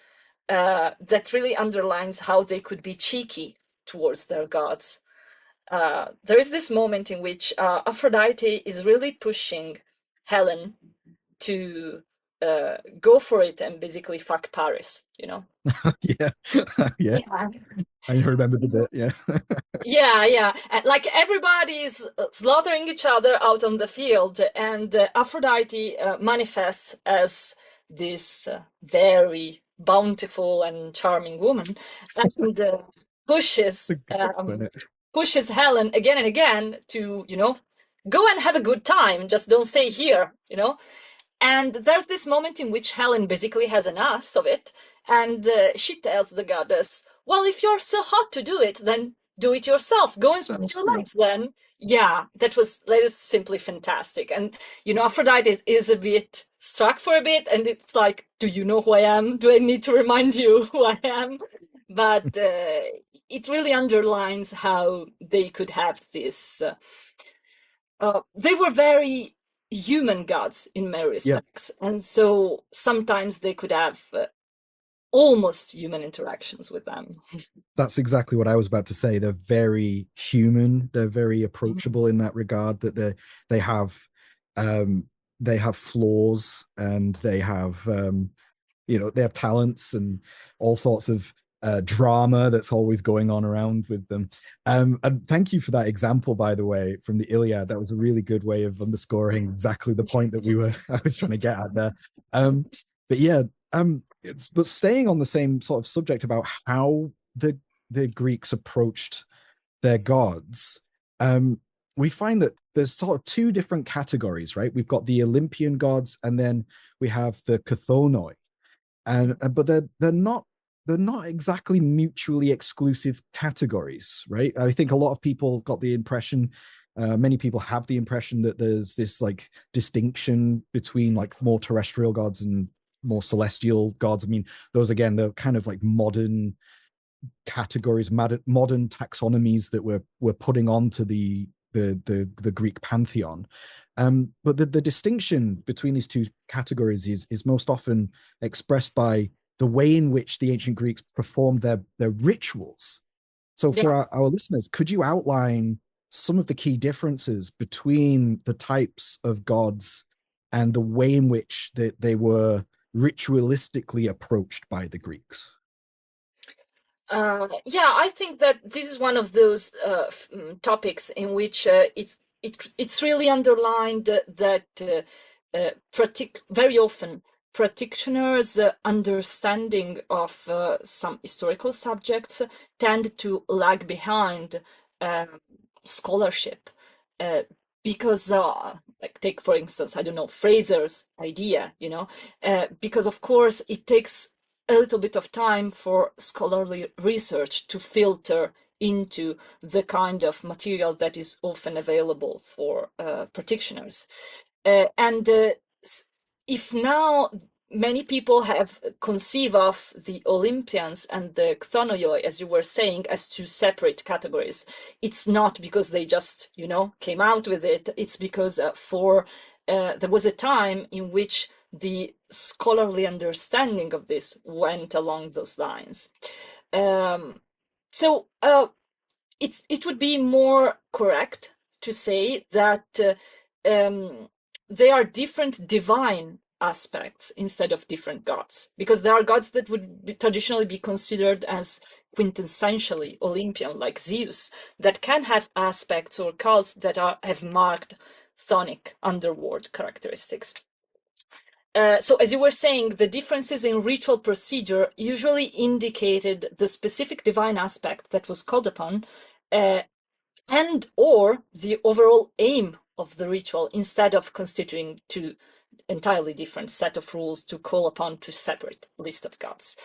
that really underlines how they could be cheeky towards their gods. There is this moment in which Aphrodite is really pushing Helen to go for it and basically fuck Paris, you know? Yeah, yeah. Yeah. I remember the bit. Yeah. Yeah, yeah. And like everybody's slaughtering each other out on the field, and Aphrodite manifests as this very bountiful and charming woman, and It's a good one. pushes Helen again and again to, you know, go and have a good time. Just don't stay here, you know. And there's this moment in which Helen basically has enough of it, and she tells the goddess, well, if you're so hot to do it, then do it yourself. Go and spread your Yeah. legs then. Yeah, that is simply fantastic. And, you know, Aphrodite is a bit struck for a bit, and it's like, do you know who I am? Do I need to remind you who I am? But it really underlines how they could have this. They were very human gods in many Yeah, respects, and so sometimes they could have almost human interactions with them. that's exactly what I was about to say. They're very human. They're very Mhm. approachable in that regard. That they have um, they have flaws, and they have they have talents and all sorts of drama that's always going on around with them. And thank you for that example, by the way, from the Iliad. That was a really good way of underscoring exactly the point that I was trying to get at there. But yeah, but staying on the same sort of subject about how the Greeks approached their gods, um, we find that there's sort of two different categories, right? We've got the Olympian gods, and then we have the Chthonoi, and but they're not exactly mutually exclusive categories, right? I think a lot of people got the impression, many people have the impression that there's this like distinction between like more terrestrial gods and more celestial gods. I mean, those again, they're kind of like modern categories, modern taxonomies that we're putting onto the Greek pantheon. But the distinction between these two categories is most often expressed by the way in which the ancient Greeks performed their rituals. So Yeah. for our listeners, could you outline some of the key differences between the types of gods and the way in which they were ritualistically approached by the Greeks? Yeah, I think that this is one of those topics in which it's really underlined that very often practitioners' understanding of some historical subjects tend to lag behind um scholarship, uh, because like take for instance, I don't know, Fraser's idea, you know, because of course it takes a little bit of time for scholarly research to filter into the kind of material that is often available for practitioners. And if now many people have conceived of the Olympians and the Chthonioi, as you were saying, as two separate categories, it's not because they just, you know, came out with it. It's because there was a time in which the scholarly understanding of this went along those lines. Um, so it would be more correct to say that they are different divine aspects instead of different gods, because there are gods that would traditionally be considered as quintessentially Olympian, like Zeus, that can have aspects or cults that have marked chthonic underworld characteristics. So, as you were saying, the differences in ritual procedure usually indicated the specific divine aspect that was called upon, uh, and or the overall aim of the ritual, instead of constituting two entirely different set of rules to call upon two separate list of gods.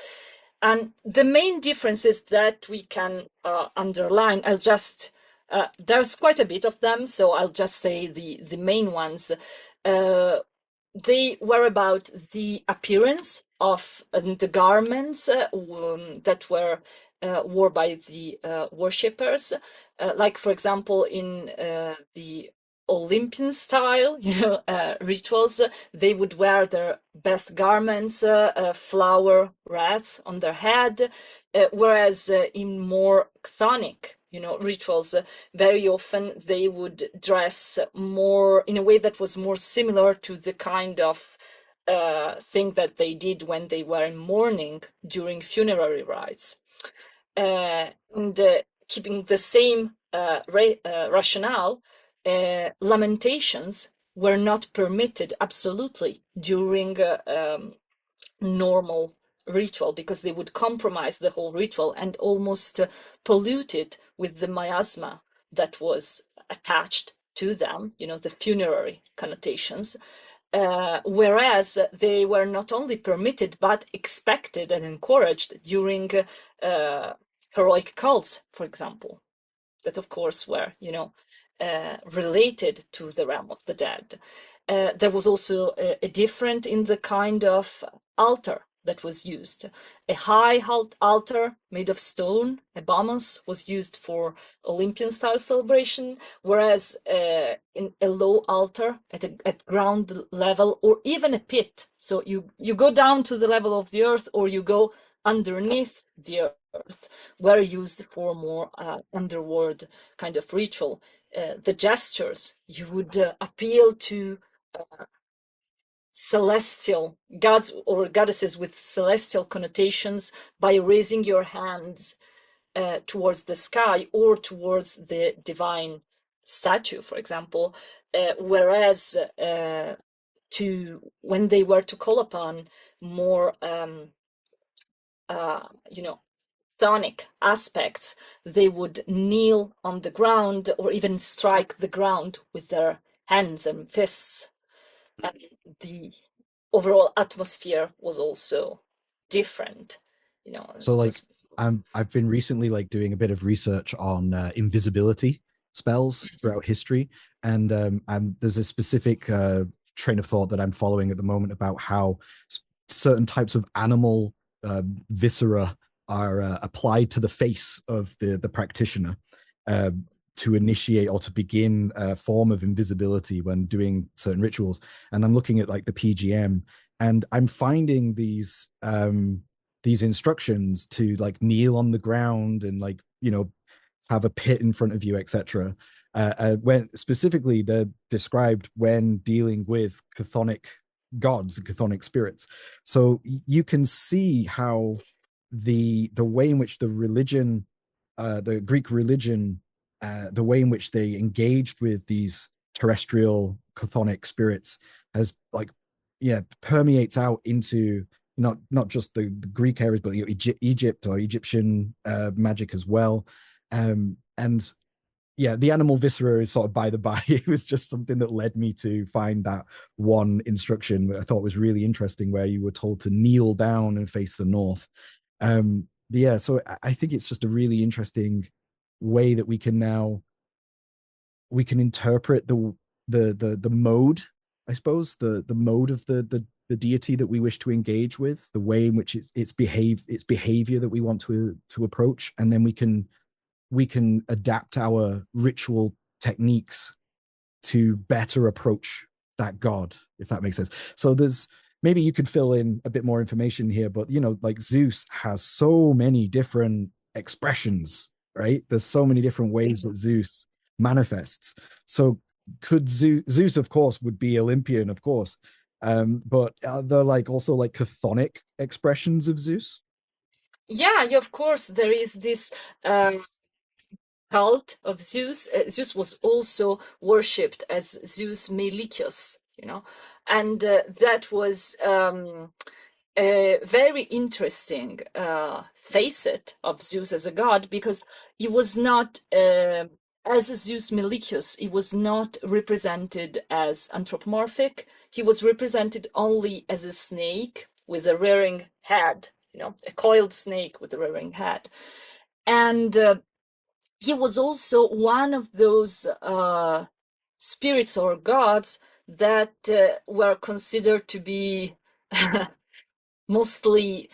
And the main differences that we can underline, there's quite a bit of them, so I'll just say the main ones. Uh, they were about the appearance of the garments that were worn by the worshippers. Like, for example, in the Olympian style, rituals, they would wear their best garments, flower wreaths on their head, whereas in more chthonic, rituals, very often they would dress more in a way that was more similar to the kind of thing that they did when they were in mourning during funerary rites. And keeping the same rationale, lamentations were not permitted absolutely during normal ritual, because they would compromise the whole ritual and almost pollute it with the miasma that was attached to them, the funerary connotations. Whereas they were not only permitted but expected and encouraged during heroic cults, for example, that of course were, related to the realm of the dead. There was also a difference in the kind of altar that was used. A high altar made of stone, a bomus, was used for Olympian style celebration, whereas in a low altar at ground level, or even a pit, so you go down to the level of the earth or you go underneath the earth, were used for more underworld kind of ritual. The gestures, you would appeal to celestial gods or goddesses with celestial connotations by raising your hands towards the sky or towards the divine statue, for example, whereas when they were to call upon more chthonic aspects, they would kneel on the ground or even strike the ground with their hands and fists. And the overall atmosphere was also different. So It like was. I've been recently like doing a bit of research on invisibility spells throughout history, and there's a specific train of thought that I'm following at the moment about how certain types of animal viscera are applied to the face of the practitioner uh, to initiate or to begin a form of invisibility when doing certain rituals. And I'm looking at like the PGM, and I'm finding these instructions to like kneel on the ground and like have a pit in front of you, etc. When specifically they're described when dealing with chthonic gods, chthonic spirits. So you can see how the way in which the religion, the Greek religion, the way in which they engaged with these terrestrial chthonic spirits has like permeates out into not just the Greek areas, but Egypt or Egyptian magic as well. And yeah, the animal viscera is sort of by the by. It was just something that led me to find that one instruction that I thought was really interesting, where you were told to kneel down and face the north. Yeah, so I think it's just a really interesting way that we can interpret the mode, I suppose, the mode of the deity that we wish to engage with, the way in which its behavior that we want to approach, and then we can adapt our ritual techniques to better approach that god, if that makes sense. So there's maybe you could fill in a bit more information here, but like Zeus has so many different expressions, right? There's so many different ways that Zeus manifests. So could Zeus of course would be Olympian, of course, but are there like also like chthonic expressions of Zeus? Yeah, yeah, of course, there is this cult of Zeus. Zeus was also worshipped as Zeus Melicus, and that was a very interesting facet of Zeus as a god, because he was not as Zeus Melicchus, he was not represented as anthropomorphic. He was represented only as a snake with a rearing head, a coiled snake with a rearing head. And he was also one of those spirits or gods that were considered to be mostly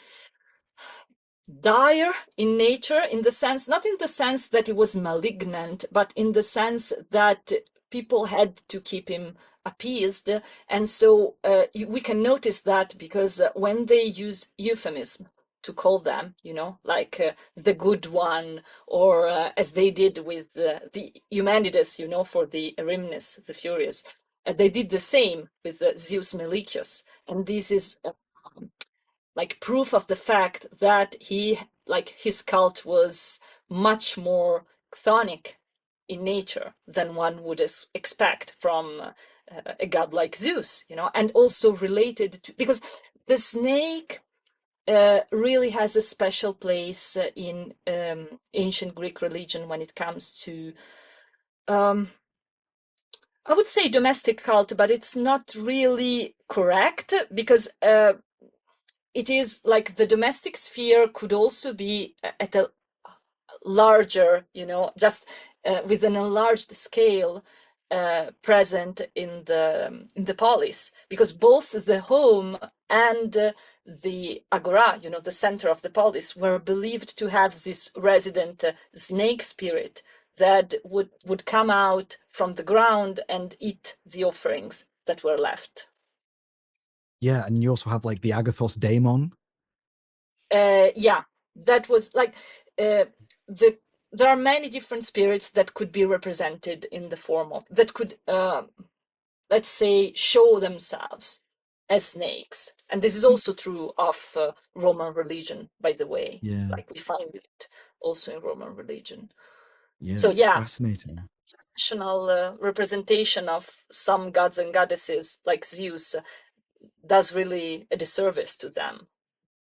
dire in nature, in the sense, not in the sense that he was malignant, but in the sense that people had to keep him appeased. And so we can notice that because when they use euphemism to call them, like the good one, or as they did with the Eumenides, for the Erimnes, the Furious, they did the same with Zeus Melicchus. And this is like proof of the fact that his cult was much more chthonic in nature than one would expect from a god like Zeus, and also related to, because the snake really has a special place in ancient Greek religion when it comes to, I would say domestic cult, but it's not really correct, because it is like the domestic sphere could also be at a larger, just with an enlarged scale present in the polis, because both the home and the agora, the center of the polis, were believed to have this resident snake spirit that would come out from the ground and eat the offerings that were left. Yeah, and you also have like the Agathos daemon. Yeah, that was like the there are many different spirits that could be represented in the form of that could let's say show themselves as snakes, and this is also true of Roman religion, by the way. Yeah, Like we find it also in Roman religion. yeah, So that's yeah, fascinating. national representation of some gods and goddesses like Zeus does really a disservice to them.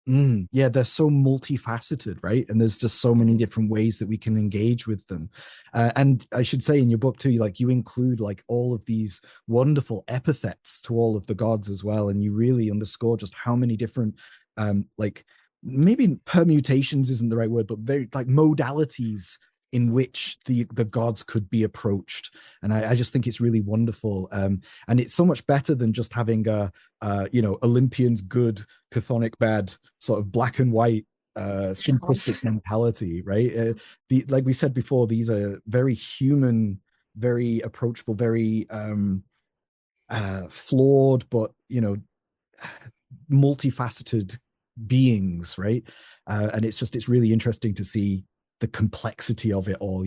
Yeah, they're so multifaceted, right? And there's just so many Mhm. different ways that we can engage with them. And I should say in your book too, like you include like all of these wonderful epithets to all of the gods as well, and you really underscore just how many different, like maybe permutations isn't the right word, but very like modalities in which the gods could be approached. And I just think it's really wonderful. And it's so much better than just having a Olympians good, chthonic bad, sort of black and white simplistic mentality, right? Like we said before, these are very human, very approachable, very flawed, but multifaceted beings, right? And it's really interesting to see the complexity of it all,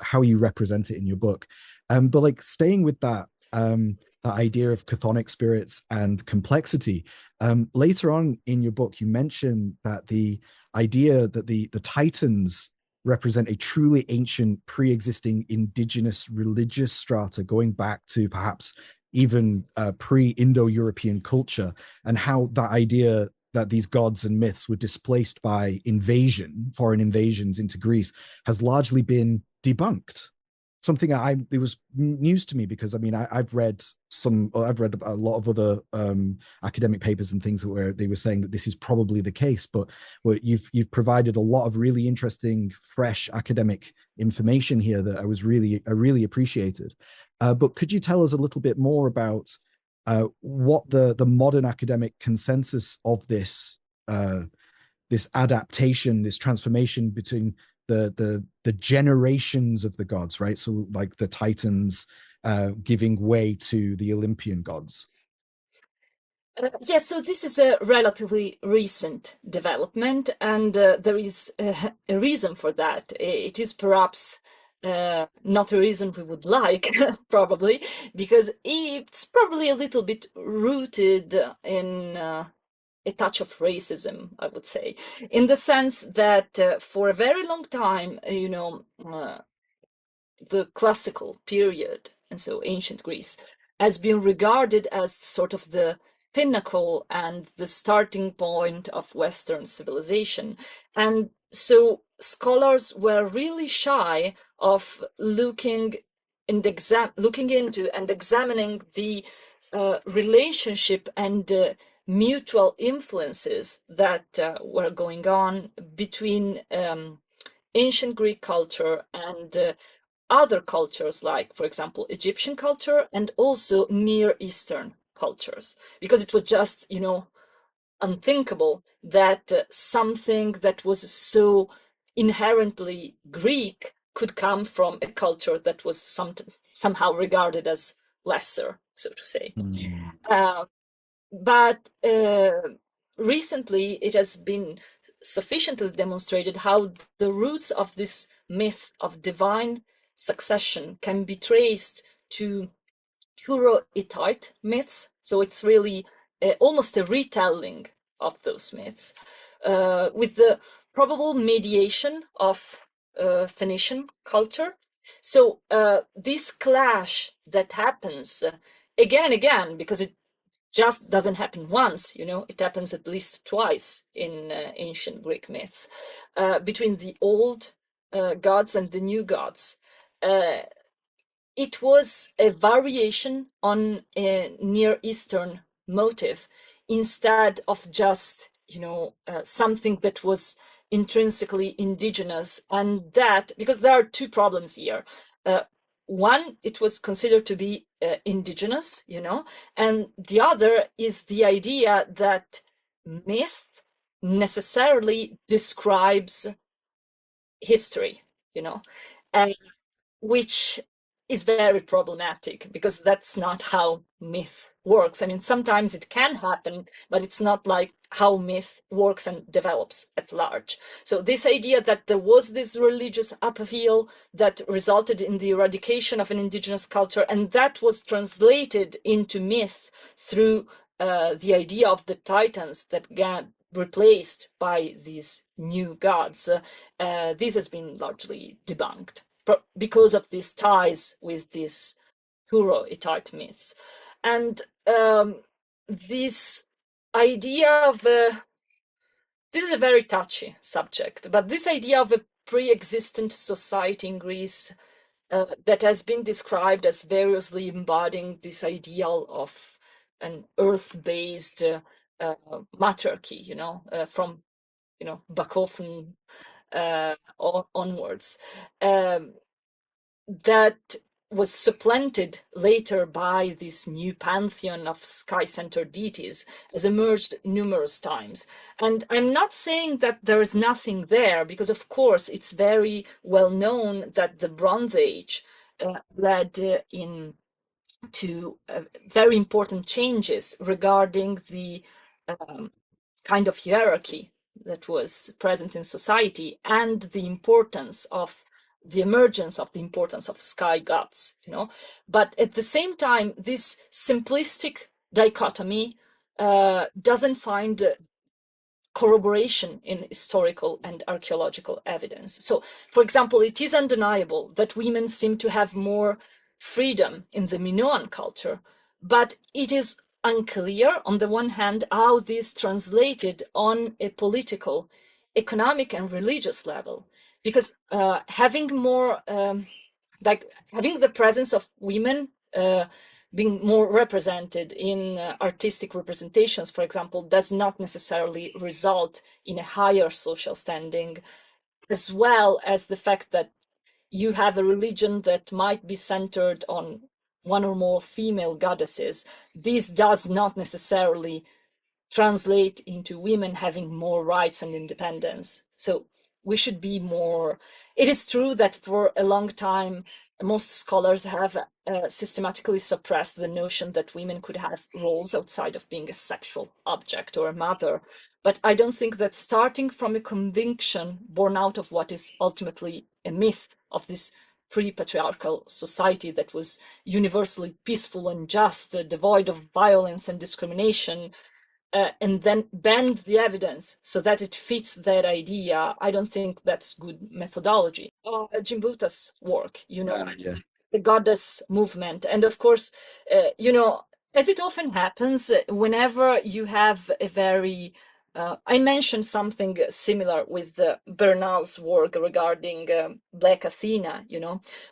how you represent it in your book. But like staying with that idea of chthonic spirits and complexity. Later on in your book, you mention that the idea that the Titans represent a truly ancient, pre-existing indigenous religious strata going back to perhaps even pre-Indo-European culture, and how that idea that these gods and myths were displaced by foreign invasions into Greece, has largely been debunked. Something it was news to me, because I mean I've read a lot of other academic papers and things where they were saying that this is probably the case, but you've provided a lot of really interesting, fresh academic information here that I really appreciated. But could you tell us a little bit more about what the modern academic consensus of this adaptation, this transformation between the generations of the gods, right? So like the Titans giving way to the Olympian gods. Yeah, so this is a relatively recent development, and there is a reason for that. It is perhaps not a reason we would like, probably, because it's probably a little bit rooted in a touch of racism, I would say, in the sense that for a very long time, the classical period, and so ancient Greece, has been regarded as sort of the pinnacle and the starting point of Western civilization. And so scholars were really shy of looking into and examining the relationship and mutual influences that were going on between ancient Greek culture and other cultures, like, for example, Egyptian culture and also Near Eastern cultures, because it was just, unthinkable that something that was so inherently Greek could come from a culture that was somehow regarded as lesser, so to say. Mm. Uh, but recently, it has been sufficiently demonstrated how the roots of this myth of divine succession can be traced to Euro-Hittite myths. So it's really almost a retelling of those myths, with the probable mediation of Phoenician culture. So this clash that happens again and again, because it just doesn't happen once, it happens at least twice in ancient Greek myths, between the old gods and the new gods. It was a variation on a Near Eastern motive instead of just, something that was intrinsically indigenous. And that, because there are two problems here. One, it was considered to be indigenous, and the other is the idea that myth necessarily describes history, you know, and which is very problematic because that's not how myth works. I mean, sometimes it can happen, but it's not like how myth works and develops at large. So this idea that there was this religious upheaval that resulted in the eradication of an indigenous culture, and that was translated into myth through the idea of the titans that got replaced by these new gods, this has been largely debunked because of these ties with these Euro-Hittite myths. And this idea of this is a very touchy subject, but this idea of a pre-existent society in Greece that has been described as variously embodying this ideal of an earth-based matriarchy, from Bachofen onwards. That was supplanted later by this new pantheon of sky-centered deities, has emerged numerous times. And I'm not saying that there is nothing there, because of course it's very well known that the Bronze Age led to very important changes regarding the kind of hierarchy that was present in society and the importance of the emergence of the importance of sky gods, But at the same time, this simplistic dichotomy doesn't find corroboration in historical and archaeological evidence. So, for example, it is undeniable that women seem to have more freedom in the Minoan culture, but it is unclear, on the one hand, how this translated on a political, economic, and religious level. Because having more, like having the presence of women being more represented in artistic representations, for example, does not necessarily result in a higher social standing, as well as the fact that you have a religion that might be centered on one or more female goddesses. This does not necessarily translate into women having more rights and independence. So we should be more. It is true that for a long time, most scholars have systematically suppressed the notion that women could have roles outside of being a sexual object or a mother. But I don't think that starting from a conviction born out of what is ultimately a myth of this pre-patriarchal society that was universally peaceful and just, devoid of violence and discrimination, and then bend the evidence so that it fits that idea, I don't think that's good methodology. Jimbuta's work, Yeah. the goddess movement. And of course, as it often happens, whenever you have a very I mentioned something similar with Bernal's work regarding Black Athena.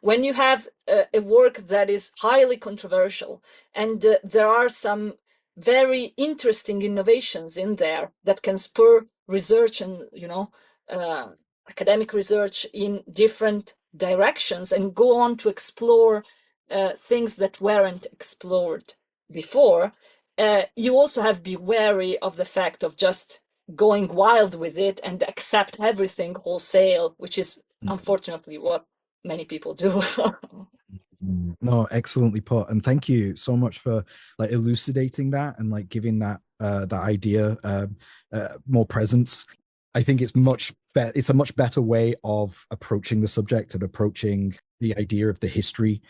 When you have a work that is highly controversial and there are some very interesting innovations in there that can spur research and, uh, academic research in different directions and go on to explore things that weren't explored before. You also have to be wary of the fact of just going wild with it and accept everything wholesale, which is unfortunately what many people do. No, excellently put, and thank you so much for like elucidating that and like giving that idea more presence. I think it's a much better way of approaching the subject and approaching the idea of the history,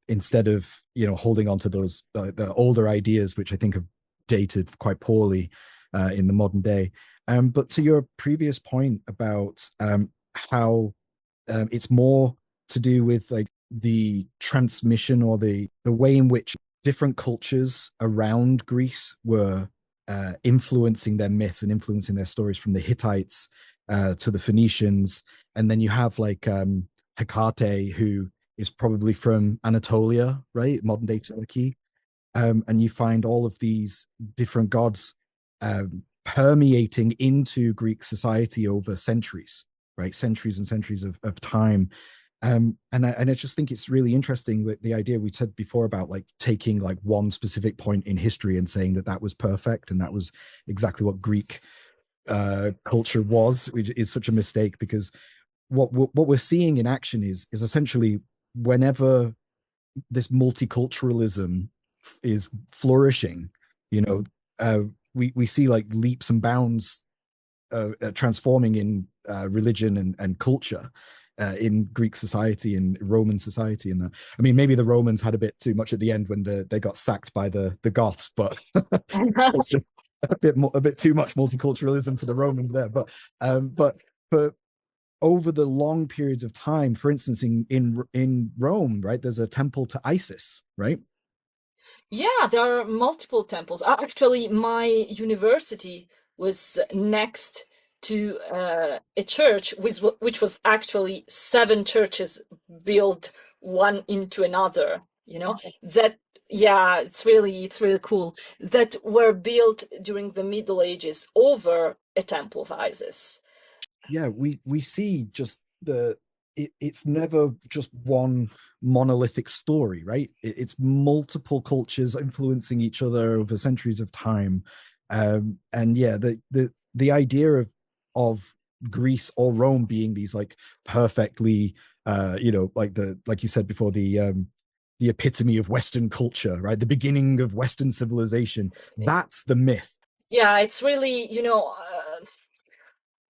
instead of holding on to those the older ideas, which I think have dated quite poorly in the modern day. But to your previous point about how it's more to do with like the transmission or the way in which different cultures around Greece were influencing their myths and influencing their stories, from the Hittites to the Phoenicians. And then you have like Hecate, who is probably from Anatolia, right? Modern day Turkey. And you find all of these different gods permeating into Greek society over centuries, right? Centuries and centuries of time. And I just think it's really interesting with the idea we said before about like taking like one specific point in history and saying that was perfect and that was exactly what Greek culture was, which is such a mistake, because what we're seeing in action is essentially whenever this multiculturalism is flourishing, you know, we see like leaps and bounds transforming in religion and culture in Greek society and Roman society. And I mean, maybe the Romans had a bit too much at the end when they got sacked by the Goths, but it's just a bit too much multiculturalism for the Romans there. But over the long periods of time, for instance, in Rome, right, there's a temple to Isis, right? Yeah, there are multiple temples. Actually, my university was next to a church which was actually seven churches built one into another, that yeah, it's really cool, that were built during the Middle Ages over a temple of Isis. Yeah, we see just it's never just one monolithic story, right? It's multiple cultures influencing each other over centuries of time. And yeah, the idea of Greece or Rome being these like perfectly like you said before, the epitome of Western culture, right? The beginning of Western civilization. That's the myth. Yeah, it's really,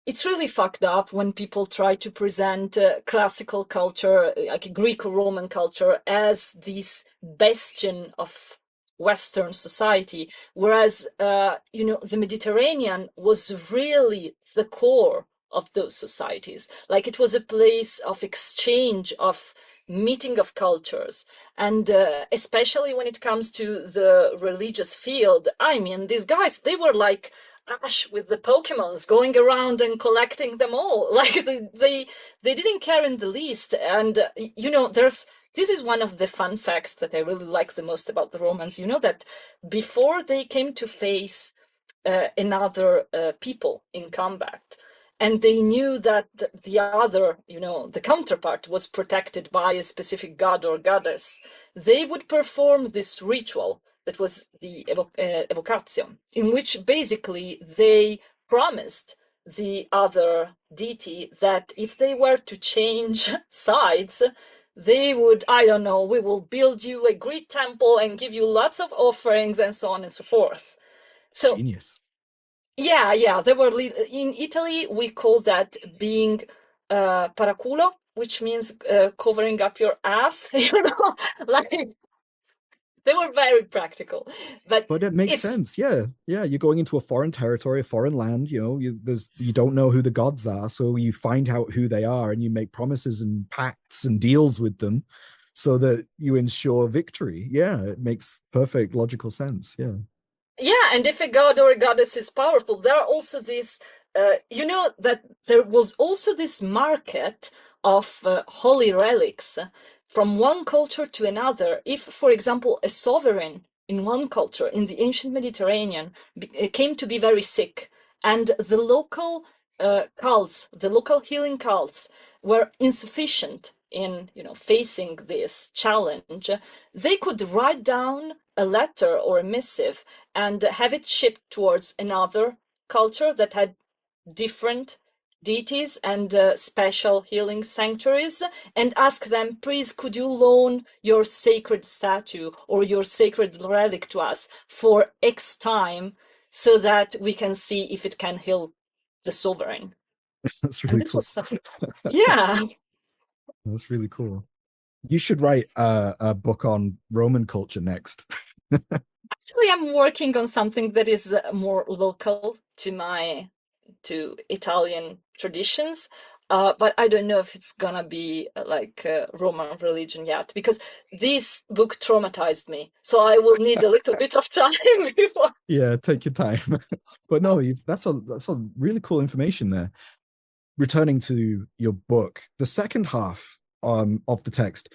it's really fucked up when people try to present classical culture, like Greco-Roman culture, as this bastion of Western society, whereas the Mediterranean was really the core of those societies. Like it was a place of exchange, of meeting of cultures, and especially when it comes to the religious field. I mean, these guys, they were like Ash with the Pokemons, going around and collecting them all. Like they didn't care in the least. And this is one of the fun facts that I really like the most about the Romans. You know that before they came to face another people in combat, and they knew that the other, the counterpart was protected by a specific god or goddess, they would perform this ritual that was the evocatio, in which basically they promised the other deity that if they were to change sides, they would, I don't know, we will build you a great temple and give you lots of offerings and so on and so forth. So Genius. yeah, they were in Italy. We call that being paraculo, which means covering up your ass. Like they were very practical, but But it makes it's sense. Yeah. Yeah. You're going into a foreign territory, a foreign land, you don't know who the gods are. So you find out who they are and you make promises and pacts and deals with them so that you ensure victory. Yeah. It makes perfect logical sense. Yeah. Yeah, and if a god or a goddess is powerful, there are also these, that there was also this market of holy relics from one culture to another. If, for example, a sovereign in one culture in the ancient Mediterranean came to be very sick, and the local cults, the local healing cults, were insufficient in, facing this challenge, they could write down a letter or a missive and have it shipped towards another culture that had different deities and special healing sanctuaries, and ask them, please, could you loan your sacred statue or your sacred relic to us for X time so that we can see if it can heal the sovereign. That's And really this cool. was something, yeah. That's really cool. You should write a book on Roman culture next. Actually, I'm working on something that is more local to Italian traditions. But I don't know if it's gonna be like Roman religion yet, because this book traumatized me. So I will need a little bit of time before. Yeah, take your time. But no, that's a really cool information there. Returning to your book, the second half of the text,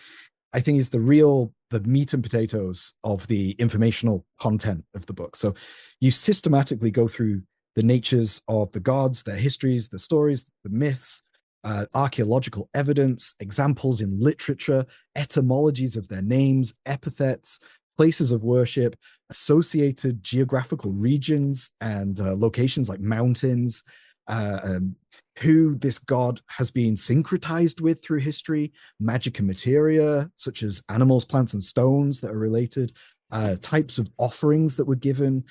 I think is the meat and potatoes of the informational content of the book. So you systematically go through the natures of the gods, their histories, the stories, the myths, archaeological evidence, examples in literature, etymologies of their names, epithets, places of worship, associated geographical regions and locations like mountains, uh, um, who this god has been syncretized with through history, magic and materia, such as animals, plants, and stones that are related, types of offerings that were given,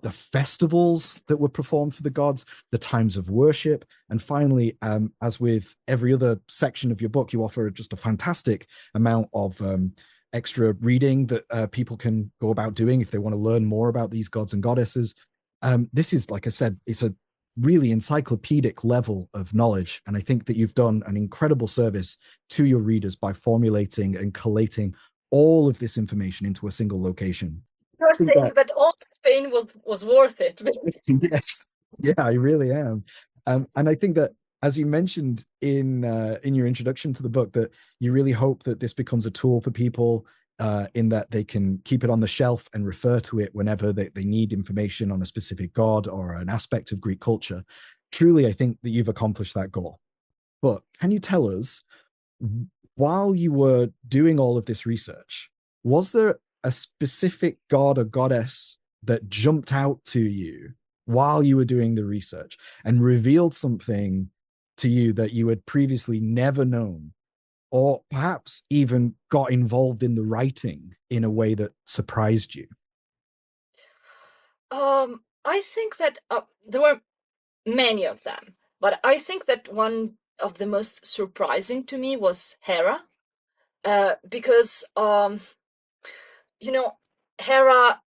the festivals that were performed for the gods, the times of worship. And finally, as with every other section of your book, you offer just a fantastic amount of extra reading that people can go about doing if they want to learn more about these gods and goddesses. This is, like I said, it's a really encyclopedic level of knowledge. And I think that you've done an incredible service to your readers by formulating and collating all of this information into a single location. You're I think saying that, that all that pain was worth it. yes, yeah, I really am. And I think that, as you mentioned in your introduction to the book, that you really hope that this becomes a tool for people in that they can keep it on the shelf and refer to it whenever they need information on a specific god or an aspect of Greek culture. Truly, I think that you've accomplished that goal. But can you tell us, while you were doing all of this research, was there a specific god or goddess that jumped out to you while you were doing the research and revealed something to you that you had previously never known, or perhaps even got involved in the writing in a way that surprised you? I think that there were many of them, but I think that one of the most surprising to me was Hera, because you know, Hera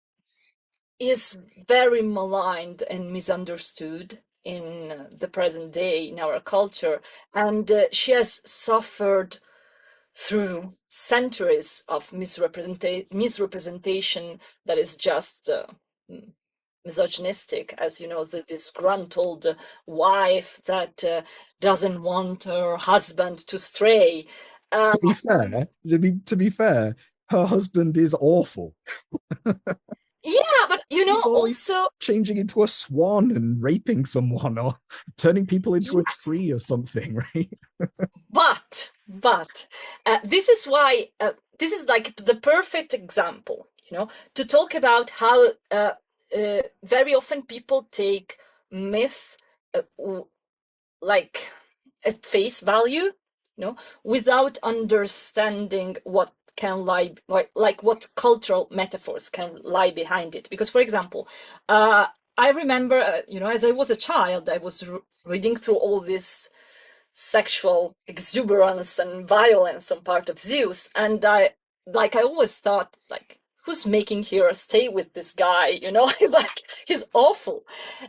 is very maligned and misunderstood in the present day in our culture, and she has suffered through centuries of misrepresentation that is just misogynistic, as you know, the disgruntled wife that doesn't want her husband to stray. Uh, To be fair, her husband is awful. yeah, but He's always also, changing into a swan and raping someone or turning people into a yes, tree or something, right? but this is why this is like the perfect example, to talk about how very often people take myth like at face value, without understanding what can lie, like what cultural metaphors can lie behind it. Because, for example, I remember, as I was a child, I was reading through all this sexual exuberance and violence on part of Zeus, and I always thought, like, who's making her stay with this guy? He's like, he's awful.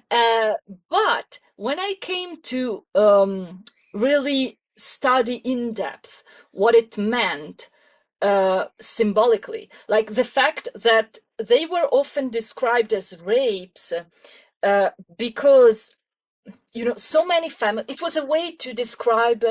uh, but when I came to really study in depth what it meant symbolically, like the fact that they were often described as rapes because, you know, so many families, it was a way to describe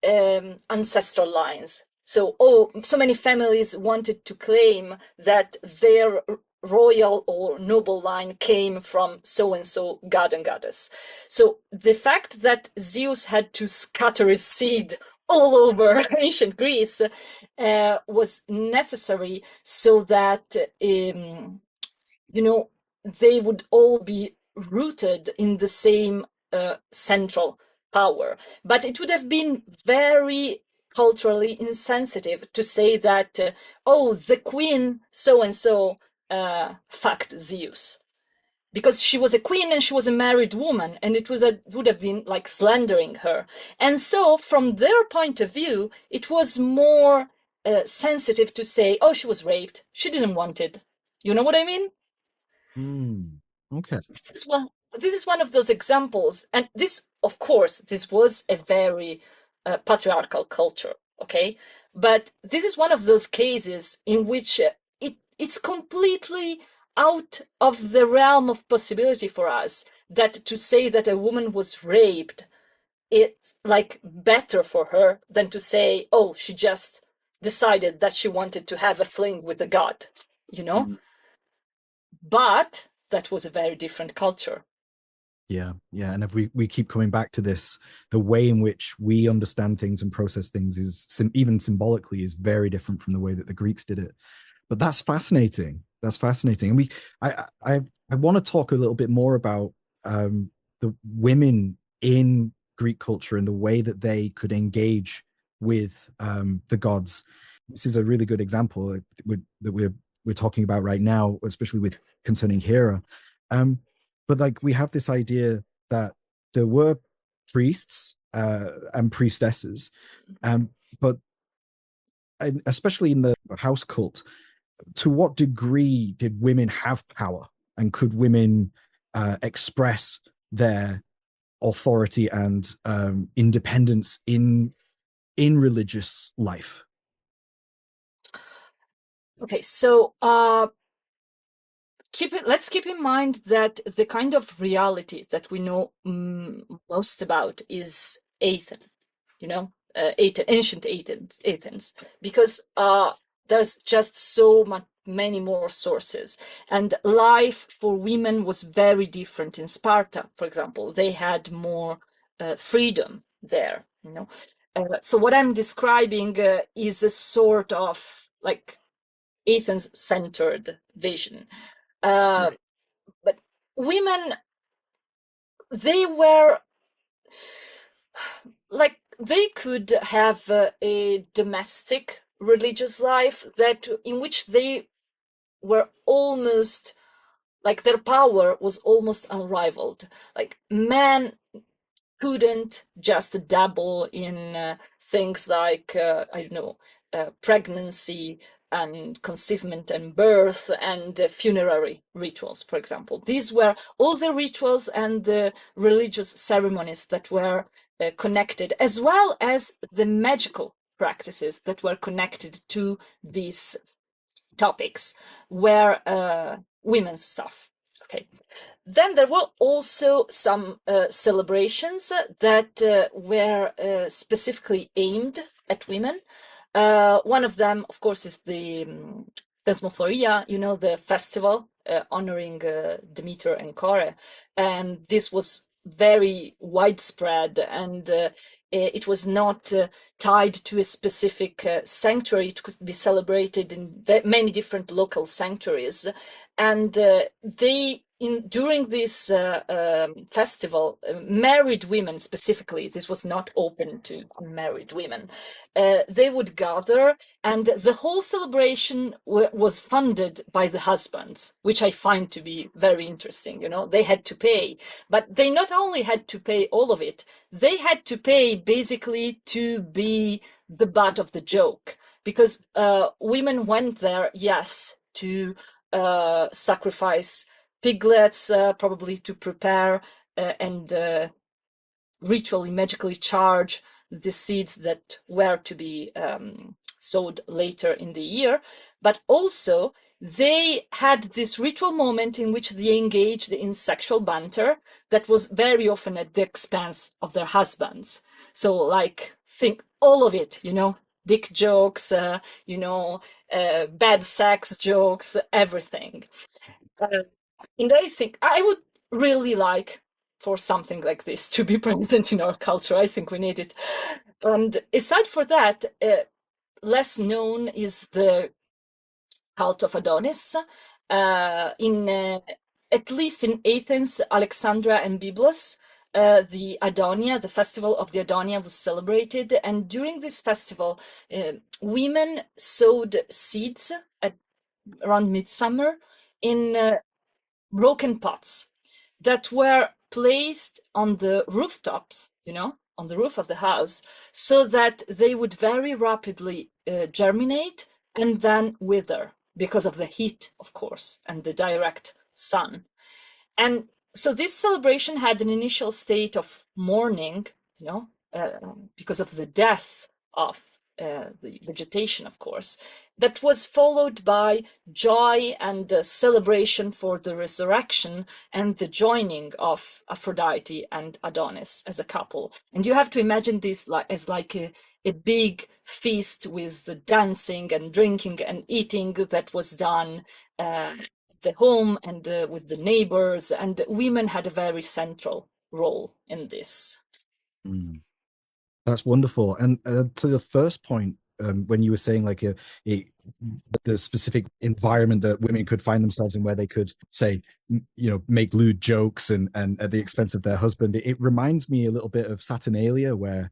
ancestral lines. So, so many families wanted to claim that their royal or noble line came from so-and-so god and goddess. So the fact that Zeus had to scatter his seed all over ancient Greece was necessary so that, you know, they would all be rooted in the same central power. But it would have been very culturally insensitive to say that, oh, the queen so and so fucked Zeus. Because she was a queen and she was a married woman, and it would have been like slandering her. And so, from their point of view, it was more sensitive to say, oh, she was raped. She didn't want it. You know what I mean? Mm. Okay. This is one of those examples, and this, of course, this was a very patriarchal culture, okay? But this is one of those cases in which it's completely out of the realm of possibility for us that to say that a woman was raped, it's like better for her than to say, oh, she just decided that she wanted to have a fling with the god, you know? Mm. But that was a very different culture. Yeah, yeah, and if we keep coming back to this, the way in which we understand things and process things is even symbolically is very different from the way that the Greeks did it. But that's fascinating. That's fascinating, and I want to talk a little bit more about the women in Greek culture and the way that they could engage with the gods. This is a really good example that we're talking about right now, especially with concerning Hera. But like we have this idea that there were priests and priestesses, but especially in the house cult, to what degree did women have power, and could women express their authority and independence in religious life? Okay, so let's keep in mind that the kind of reality that we know most about is Athens, you know, ancient Athens, because there's just so many more sources, and life for women was very different in Sparta, for example. They had more freedom there, you know. So what I'm describing is a sort of like Athens-centered vision. Uh, but women, they were like, they could have a domestic religious life that in which they were almost like their power was almost unrivaled. Like men couldn't just dabble in things like I don't know, pregnancy and conceivement and birth and funerary rituals, for example. These were all the rituals and the religious ceremonies that were connected, as well as the magical practices that were connected to these topics, were women's stuff. Okay. Then there were also some celebrations that were specifically aimed at women. One of them, of course, is the Thesmophoria, you know, the festival honoring Demeter and Kore. And this was very widespread, and it was not tied to a specific sanctuary. It could be celebrated in many different local sanctuaries. And during this festival, married women specifically, this was not open to unmarried women, they would gather, and the whole celebration was funded by the husbands, which I find to be very interesting. You know, they had to pay, but they not only had to pay all of it, they had to pay basically to be the butt of the joke, because women went there, yes, to sacrifice piglets, probably to prepare and ritually, magically charge the seeds that were to be sowed later in the year. But also, they had this ritual moment in which they engaged in sexual banter that was very often at the expense of their husbands. So, like, think all of it, dick jokes, bad sex jokes, everything. Uh, and I think I would really like for something like this to be present in our culture. I think we need it. And aside for that, less known is the cult of Adonis. In At least in Athens, Alexandria, and Byblos, the Adonia, the festival of the Adonia, was celebrated. And during this festival, women sowed seeds around midsummer in broken pots that were placed on the rooftops, on the roof of the house, so that they would very rapidly germinate and then wither because of the heat, of course, and the direct sun. And so this celebration had an initial state of mourning, because of the death of the vegetation, of course, that was followed by joy and celebration for the resurrection and the joining of Aphrodite and Adonis as a couple. And you have to imagine this as like a big feast with the dancing and drinking and eating that was done the home and with the neighbors, and women had a very central role in this. Mm. That's wonderful. And to the first point, when you were saying like the specific environment that women could find themselves in, where they could say, make lewd jokes and at the expense of their husband, it reminds me a little bit of Saturnalia, where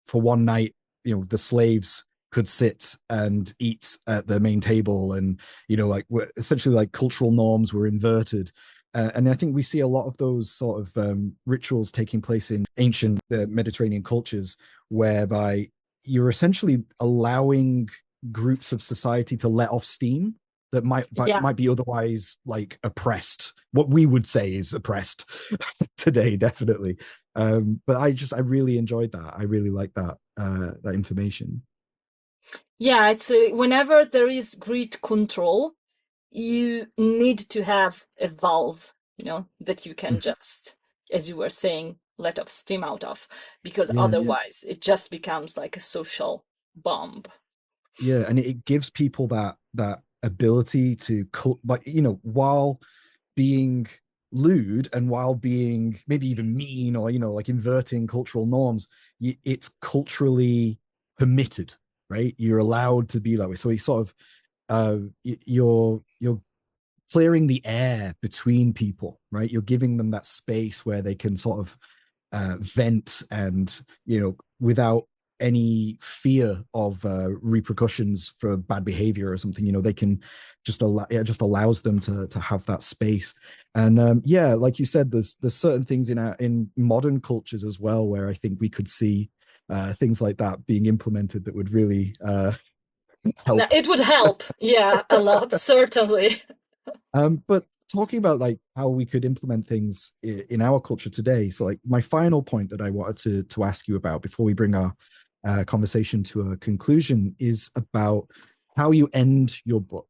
for one night, the slaves could sit and eat at the main table, and like essentially like cultural norms were inverted. And I think we see a lot of those sort of rituals taking place in ancient Mediterranean cultures, whereby you're essentially allowing groups of society to let off steam that might be otherwise like oppressed. What we would say is oppressed today, definitely. But I really enjoyed that. I really like that information. Yeah, it's whenever there is great control, you need to have a valve, that you can just, as you were saying, let off steam out of, because otherwise it just becomes like a social bomb. Yeah, and it gives people that ability to like while being lewd and while being maybe even mean, or like inverting cultural norms, it's culturally permitted, right? You're allowed to be that way. So you sort of you're clearing the air between people, right? You're giving them that space where they can sort of vent, and without any fear of repercussions for bad behavior or something. They can just allow, it just allows them to have that space. And like you said, there's certain things in modern cultures as well where I think we could see things like that being implemented that would really help. Now, it would help, yeah, a lot, certainly. But talking about like how we could implement things in our culture today, so like my final point that I wanted to ask you about before we bring our conversation to a conclusion is about how you end your book.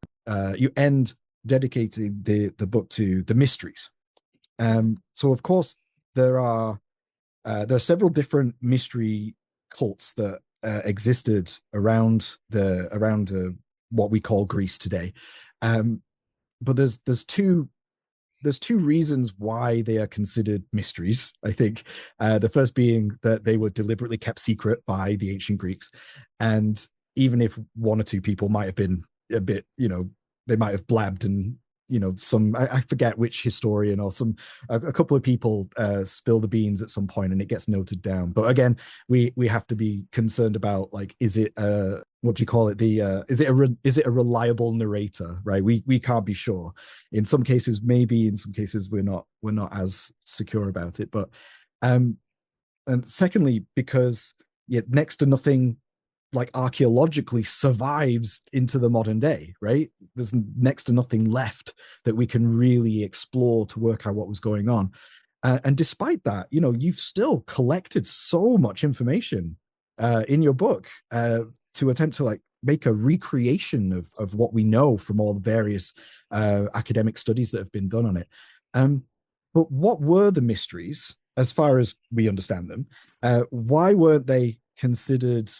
You end dedicating the book to the mysteries. So of course there are several different mystery cults that existed around what we call Greece today. But there's two reasons why they are considered mysteries, I think. The first being that they were deliberately kept secret by the ancient Greeks. And even if one or two people might have been a bit, they might have blabbed, and, I forget which historian or a couple of people spill the beans at some point and it gets noted down. But again, we have to be concerned about, like, is it what do you call it? Is it a reliable narrator, right? We can't be sure. In some cases, maybe. In some cases, we're not as secure about it. But and secondly, because next to nothing like archaeologically survives into the modern day, right? There's next to nothing left that we can really explore to work out what was going on. And despite that, you've still collected so much information in your book to attempt to like make a recreation of what we know from all the various academic studies that have been done on it. But what were the mysteries, as far as we understand them? Why weren't they considered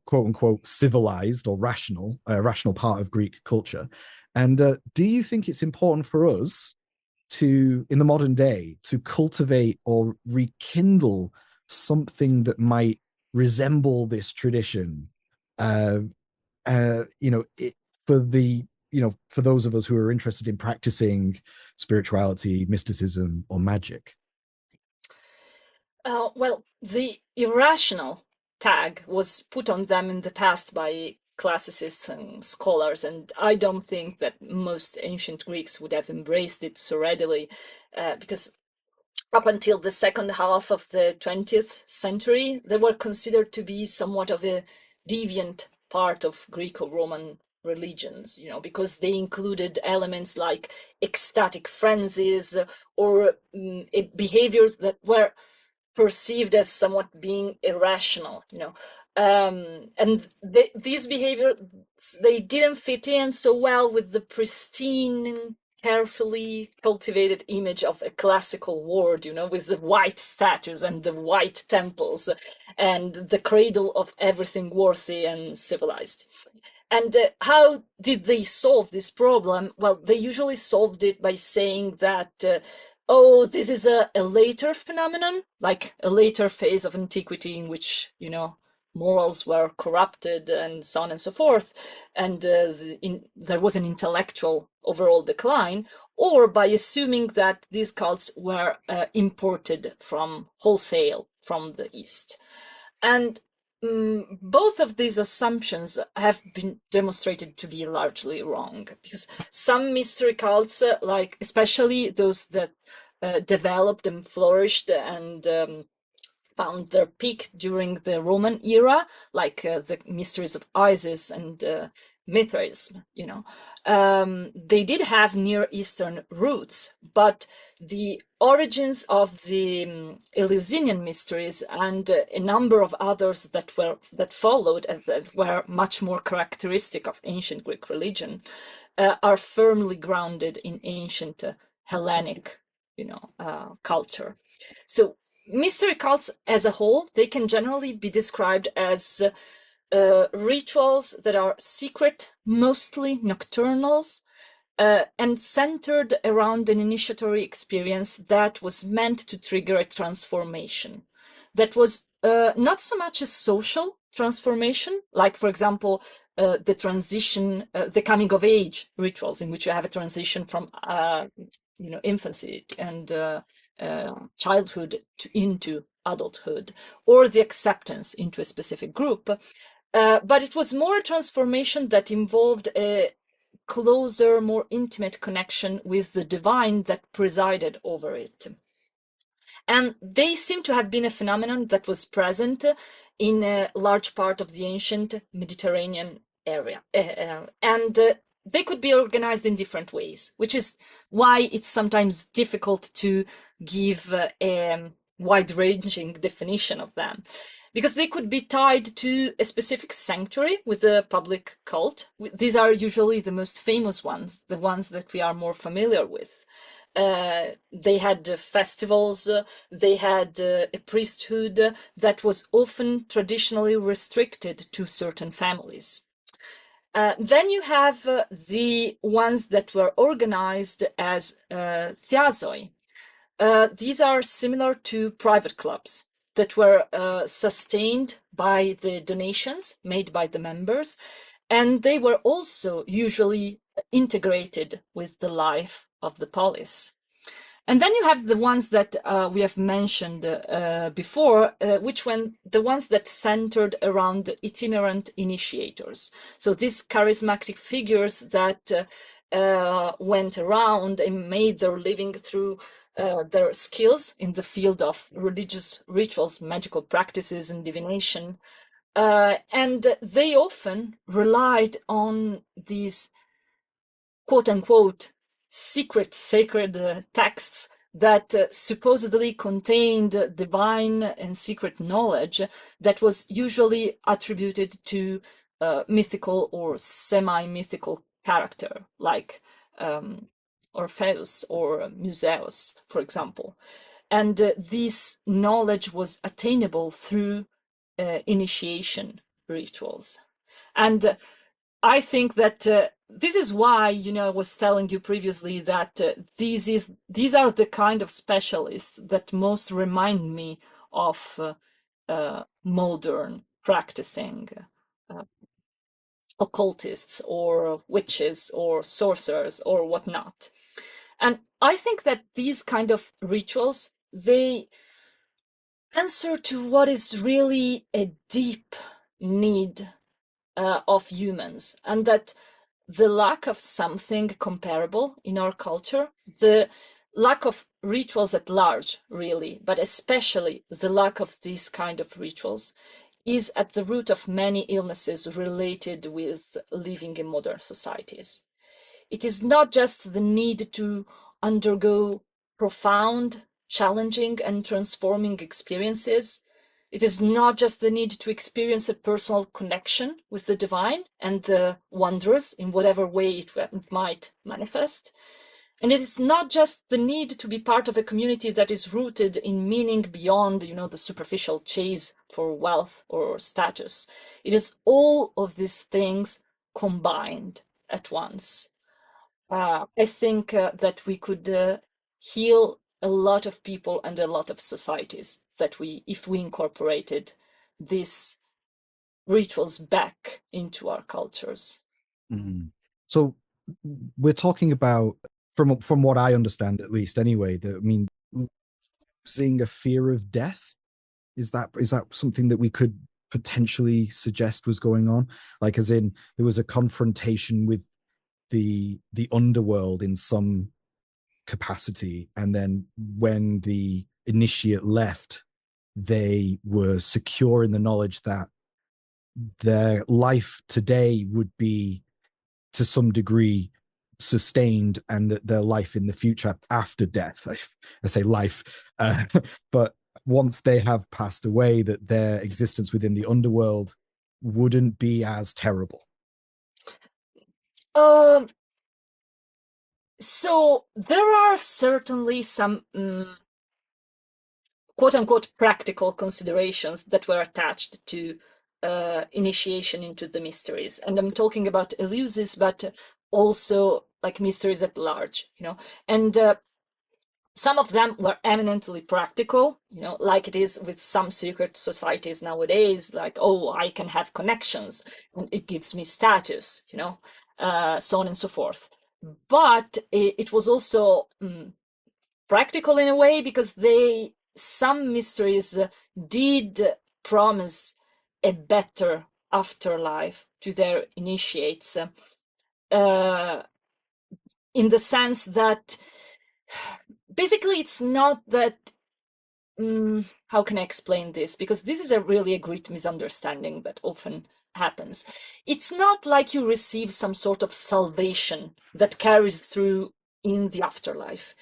quote unquote civilized or rational, a rational part of Greek culture? And do you think it's important for us to, in the modern day, to cultivate or rekindle something that might resemble this tradition? Uh, you know, for the for those of us who are interested in practicing spirituality, mysticism, or magic. Well, the irrational tag was put on them in the past by classicists and scholars, and I don't think that most ancient Greeks would have embraced it so readily, because up until the second half of the 20th century, they were considered to be somewhat of a deviant part of Greco-Roman religions, because they included elements like ecstatic frenzies or behaviors that were perceived as somewhat being irrational, and these behaviors, they didn't fit in so well with the pristine, carefully cultivated image of a classical world, with the white statues and the white temples and the cradle of everything worthy and civilized. And how did they solve this problem? Well, they usually solved it by saying that, oh, this is a later phenomenon, like a later phase of antiquity in which, morals were corrupted and so on and so forth, and there was an intellectual overall decline, or by assuming that these cults were imported from wholesale from the East. And both of these assumptions have been demonstrated to be largely wrong, because some mystery cults, like especially those that developed and flourished and found their peak during the Roman era, like the mysteries of Isis and Mithraism, they did have Near Eastern roots, but the origins of the Eleusinian mysteries and a number of others that followed and that were much more characteristic of ancient Greek religion are firmly grounded in ancient Hellenic, culture. So mystery cults as a whole, they can generally be described as rituals that are secret, mostly nocturnal, and centered around an initiatory experience that was meant to trigger a transformation. That was not so much a social transformation, like, for example, the transition, the coming of age rituals, in which you have a transition from, infancy and childhood into adulthood, or the acceptance into a specific group. But it was more a transformation that involved a closer, more intimate connection with the divine that presided over it. And they seem to have been a phenomenon that was present in a large part of the ancient Mediterranean area. And they could be organized in different ways, which is why it's sometimes difficult to give a wide-ranging definition of them, because they could be tied to a specific sanctuary with a public cult. These are usually the most famous ones, the ones that we are more familiar with. They had festivals, they had a priesthood that was often traditionally restricted to certain families. Then you have the ones that were organized as thiazoi. These are similar to private clubs that were sustained by the donations made by the members, and they were also usually integrated with the life of the polis. And then you have the ones that we have mentioned before, the ones that centered around itinerant initiators. So these charismatic figures that went around and made their living through their skills in the field of religious rituals, magical practices, and divination. And they often relied on these quote unquote secret sacred texts that supposedly contained divine and secret knowledge that was usually attributed to mythical or semi-mythical character, like Orpheus or Museus, for example. And this knowledge was attainable through initiation rituals. And I think that this is why, I was telling you previously that these are the kind of specialists that most remind me of modern practicing uh, occultists or witches or sorcerers or whatnot. And I think that these kind of rituals, they answer to what is really a deep need of humans, and that the lack of something comparable in our culture, the lack of rituals at large, really, but especially the lack of these kind of rituals, is at the root of many illnesses related with living in modern societies. It is not just the need to undergo profound, challenging, and transforming experiences. It is not just the need to experience a personal connection with the divine and the wondrous in whatever way it might manifest. And it is not just the need to be part of a community that is rooted in meaning beyond, the superficial chase for wealth or status. It is all of these things combined at once. I think that we could heal a lot of people and a lot of societies if we incorporated these rituals back into our cultures. Mhm. So we're talking about, from what I understand, at least anyway, that I mean, losing a fear of death. Is that something that we could potentially suggest was going on? Like, as in, there was a confrontation with the underworld in some capacity, and then when the initiate left, they were secure in the knowledge that their life today would be to some degree sustained, and that their life in the future after death, I say life, but once they have passed away, that their existence within the underworld wouldn't be as terrible. Um, so there are certainly some quote unquote practical considerations that were attached to initiation into the mysteries. And I'm talking about Eleusis, but also like mysteries at large, And some of them were eminently practical, like it is with some secret societies nowadays, like, oh, I can have connections and it gives me status, so on and so forth. But it was also practical in a way, because some mysteries did promise a better afterlife to their initiates, in the sense that basically it's not that how can I explain this? Because this is really a great misunderstanding that often happens. It's not like you receive some sort of salvation that carries through in the afterlife.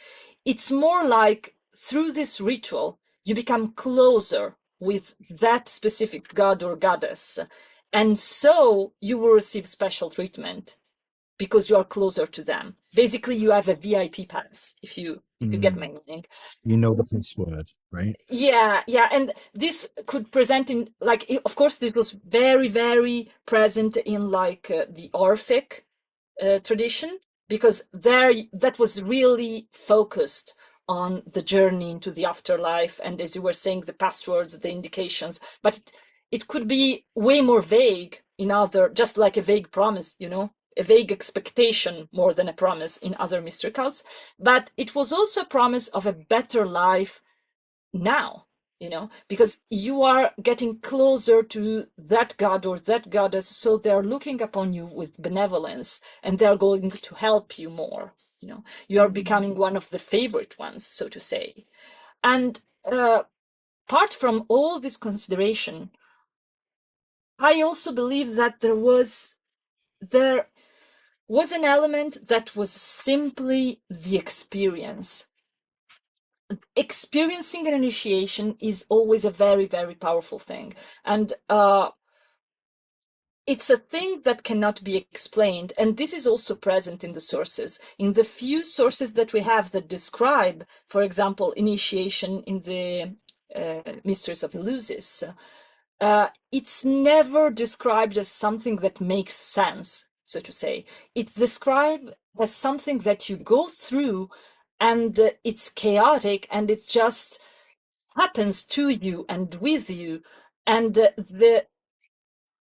It's more like through this ritual, you become closer with that specific god or goddess. And so you will receive special treatment because you are closer to them. Basically, you have a VIP pass, if you get my meaning. You know the password, right? Yeah, and this could present in, like, of course, this was very, very present in like the Orphic tradition, because there that was really focused on the journey into the afterlife, and as you were saying, the passwords, the indications, but it could be way more vague in other, just like a vague promise, a vague expectation more than a promise in other mystery cults. But it was also a promise of a better life now, because you are getting closer to that god or that goddess, so they're looking upon you with benevolence and they're going to help you more. You are becoming one of the favorite ones, so to say. And apart from all this consideration, I also believe that there was an element that was simply the experience. Experiencing an initiation is always a very, very powerful thing. And it's a thing that cannot be explained. And this is also present in the sources. In the few sources that we have that describe, for example, initiation in the Mysteries of Eleusis, it's never described as something that makes sense, so to say. It's described as something that you go through and it's chaotic and it just happens to you and with you. And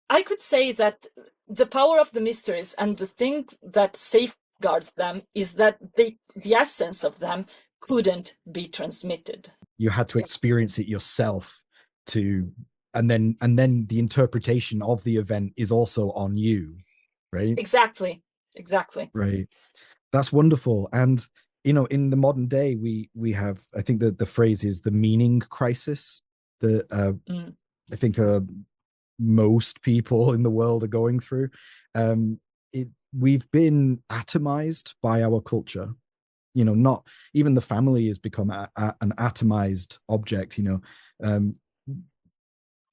I could say that the power of the mysteries and the thing that safeguards them is that the essence of them couldn't be transmitted. You had to experience it yourself to, and then the interpretation of the event is also on you, right? Exactly. Exactly. Right. That's wonderful. And in the modern day, we have, I think that the phrase is the meaning crisis that I think most people in the world are going through. We've been atomized by our culture. Not even the family has become an atomized object.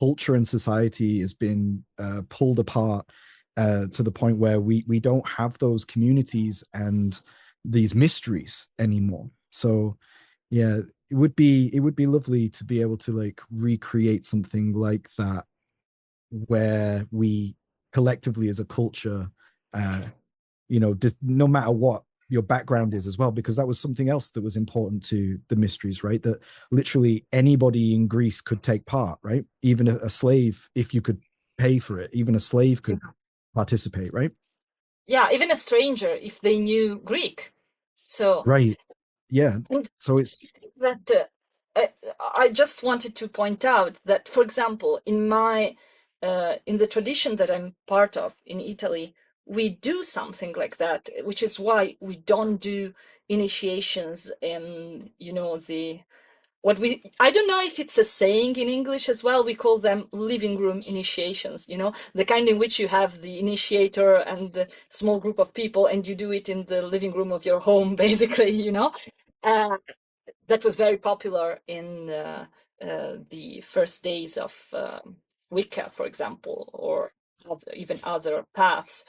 Culture and society has been pulled apart to the point where we don't have those communities and these mysteries anymore. So yeah, it would be lovely to be able to like recreate something like that, where we collectively as a culture, just no matter what your background is as well, because that was something else that was important to the mysteries, right? That literally anybody in Greece could take part, right? Even a slave, if you could pay for it, even a slave could participate, right? Yeah, even a stranger if they knew Greek. So, Right. Yeah. and So it's that I just wanted to point out that, for example, in the tradition that I'm part of in Italy, we do something like that, which is why we don't do initiations in, the what we I don't know if it's a saying in English as well. We call them living room initiations, the kind in which you have the initiator and the small group of people, and you do it in the living room of your home, basically, Uh, that was very popular in the first days of Wicca, for example, or even other paths.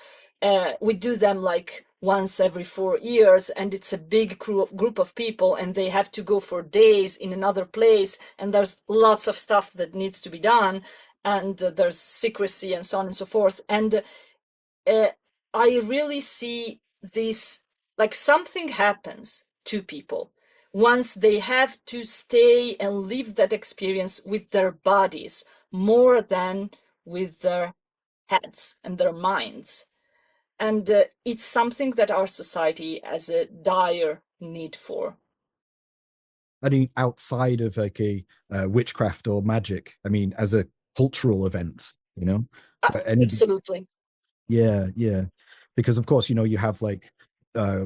We do them like once every 4 years, and it's a big group of people, and they have to go for days in another place, and there's lots of stuff that needs to be done, and there's secrecy and so on and so forth. And I really see this, like something happens to people once they have to stay and live that experience with their bodies more than with their heads and their minds. And it's something that our society has a dire need for. I mean, outside of like a witchcraft or magic, I mean, as a cultural event, where anybody, Absolutely. yeah, yeah, because of course, you have like uh,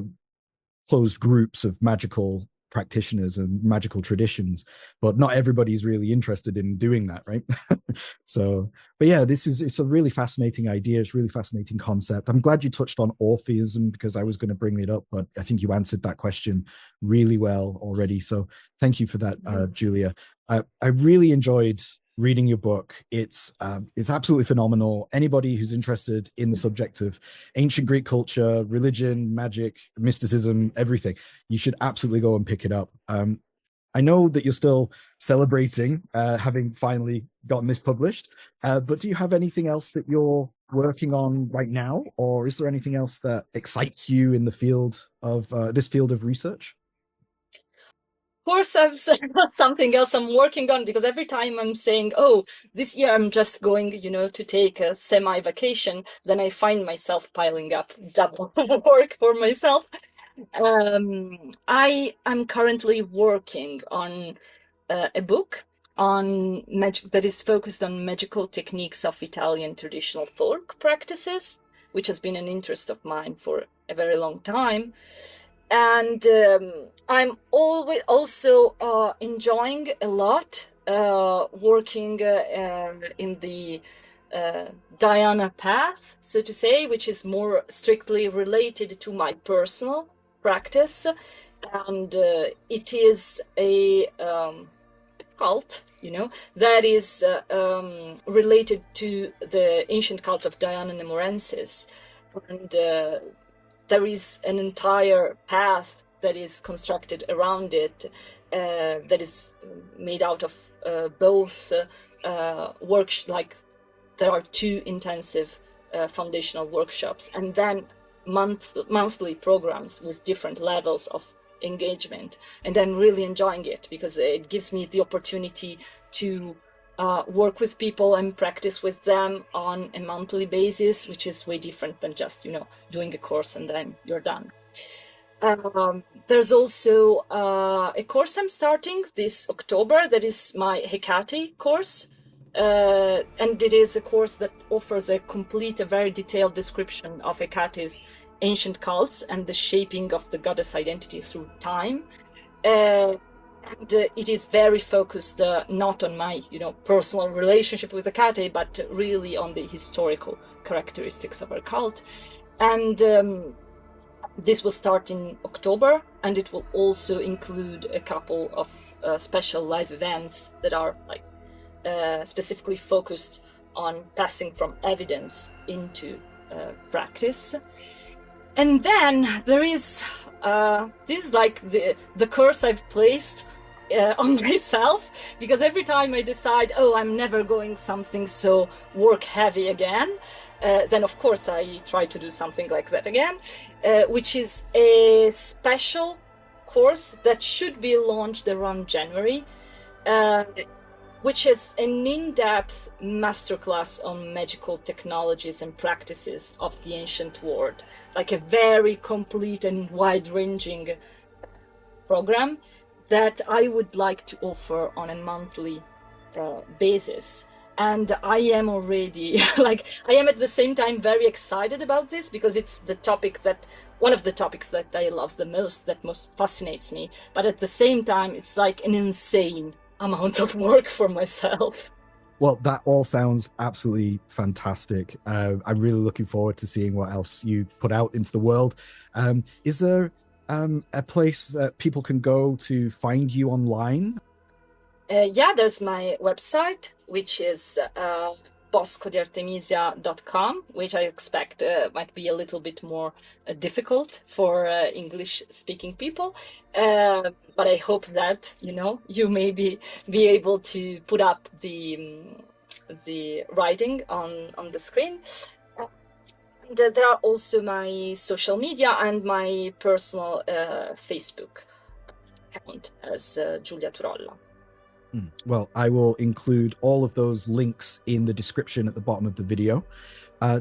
closed groups of magical practitioners and magical traditions, but not everybody's really interested in doing that, right? So, but yeah, it's a really fascinating idea. It's a really fascinating concept. I'm glad you touched on Orpheism, because I was going to bring it up, but I think you answered that question really well already. So thank you for that, Giulia. I really enjoyed reading your book. It's absolutely phenomenal. Anybody who's interested in the subject of ancient Greek culture, religion, magic, mysticism, everything, you should absolutely go and pick it up. I know that you're still celebrating having finally gotten this published, but do you have anything else that you're working on right now, or is there anything else that excites you in the field of this field of research? Course, I've something else I'm working on, because every time I'm saying, oh, this year I'm just going, to take a semi vacation, then I find myself piling up double work for myself. I am currently working on a book on magic that is focused on magical techniques of Italian traditional folk practices, which has been an interest of mine for a very long time. And I'm always also enjoying a lot working in the Diana path, so to say, which is more strictly related to my personal practice. And it is a cult, that is related to the ancient cult of Diana Nemorensis. And there is an entire path that is constructed around it, that is made out of both works, like there are 2 intensive foundational workshops, and then monthly programs with different levels of engagement. And I'm really enjoying it because it gives me the opportunity to work with people and practice with them on a monthly basis, which is way different than just, doing a course and then you're done. There's also a course I'm starting this October that is my Hecate course. And it is a course that offers a very detailed description of Hecate's ancient cults and the shaping of the goddess identity through time. And it is very focused not on my, personal relationship with Hecate, but really on the historical characteristics of her cult. And this will start in October, and it will also include a couple of special live events that are specifically focused on passing from evidence into practice. And then there is this is like the curse I've placed on myself, because every time I decide, I'm never going something so work heavy again, then of course I try to do something like that again, which is a special course that should be launched around January, which is an in-depth masterclass on magical technologies and practices of the ancient world, like a very complete and wide-ranging program that I would like to offer on a monthly basis. And I am already, I am at the same time very excited about this, because it's one of the topics that I love the most, that most fascinates me. But at the same time, it's like an insane amount of work for myself. Well, that all sounds absolutely fantastic. I'm really looking forward to seeing what else you put out into the world. Is there a place that people can go to find you online? Yeah, there's my website, which is boscodiartemisia.com, which I expect might be a little bit more difficult for English-speaking people. But I hope that, you may be able to put up the writing on the screen. And there are also my social media and my personal Facebook account as Giulia Turolla. Well, I will include all of those links in the description at the bottom of the video.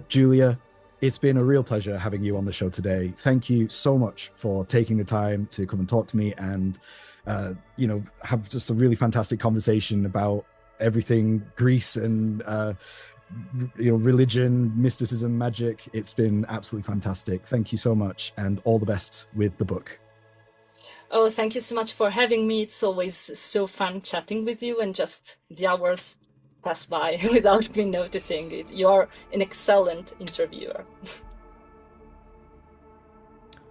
Giulia, it's been a real pleasure having you on the show today. Thank you so much for taking the time to come and talk to me and, have just a really fantastic conversation about everything Greece and, religion, mysticism, magic. It's been absolutely fantastic. Thank you so much, and all the best with the book. Oh, thank you so much for having me. It's always so fun chatting with you, and just the hours pass by without me noticing it. You're an excellent interviewer.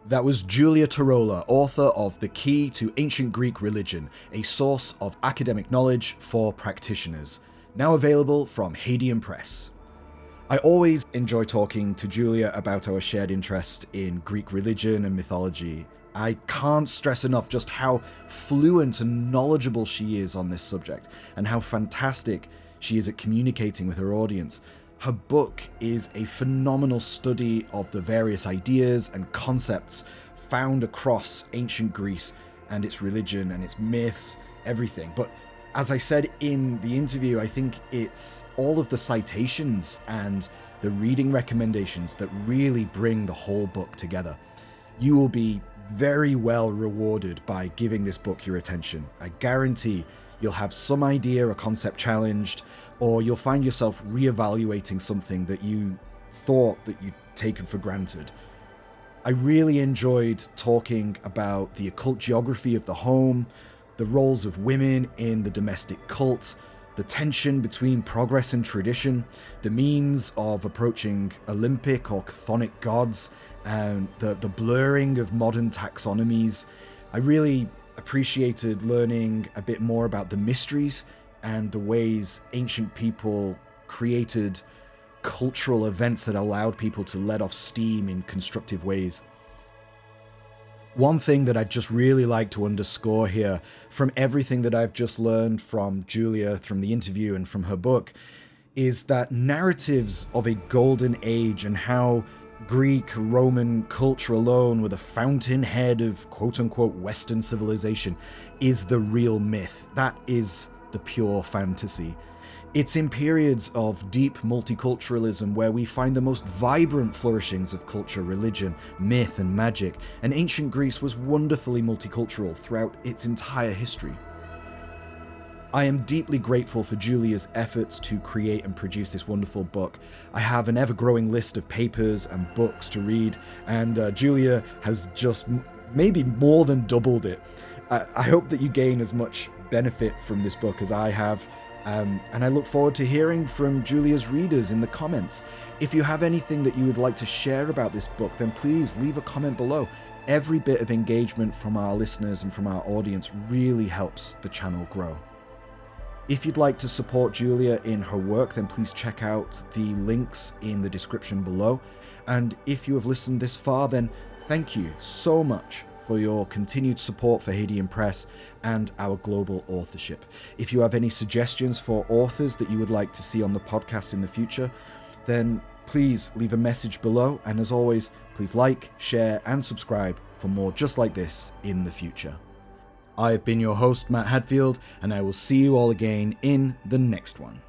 That was Giulia Turolla, author of The Key to Ancient Greek Religion, a source of academic knowledge for practitioners, now available from Hadean Press. I always enjoy talking to Giulia about our shared interest in Greek religion and mythology. I can't stress enough just how fluent and knowledgeable she is on this subject, and how fantastic she is at communicating with her audience. Her book is a phenomenal study of the various ideas and concepts found across ancient Greece and its religion and its myths, everything. But as I said in the interview, I think it's all of the citations and the reading recommendations that really bring the whole book together. You will be very well rewarded by giving this book your attention. I guarantee you'll have some idea or concept challenged, or you'll find yourself reevaluating something that you thought that you'd taken for granted. I really enjoyed talking about the occult geography of the home, the roles of women in the domestic cult, the tension between progress and tradition, the means of approaching Olympic or chthonic gods, and the blurring of modern taxonomies. I really appreciated learning a bit more about the mysteries and the ways ancient people created cultural events that allowed people to let off steam in constructive ways. One thing that I'd just really like to underscore here, from everything that I've just learned from Giulia, from the interview and from her book, is that narratives of a golden age and how Greek, Roman culture alone were the fountainhead of quote-unquote Western civilization is the real myth. That is the pure fantasy. It's in periods of deep multiculturalism where we find the most vibrant flourishings of culture, religion, myth, and magic, and ancient Greece was wonderfully multicultural throughout its entire history. I am deeply grateful for Giulia's efforts to create and produce this wonderful book. I have an ever-growing list of papers and books to read, and Giulia has just maybe more than doubled it. I hope that you gain as much benefit from this book as I have. And I look forward to hearing from Giulia's readers in the comments. If you have anything that you would like to share about this book, then please leave a comment below. Every bit of engagement from our listeners and from our audience really helps the channel grow. If you'd like to support Giulia in her work, then please check out the links in the description below. And if you have listened this far, then thank you so much for your continued support for Hadean Press and our global authorship. If you have any suggestions for authors that you would like to see on the podcast in the future, then please leave a message below. And as always, please like, share, and subscribe for more just like this in the future. I have been your host, Matt Hadfield, and I will see you all again in the next one.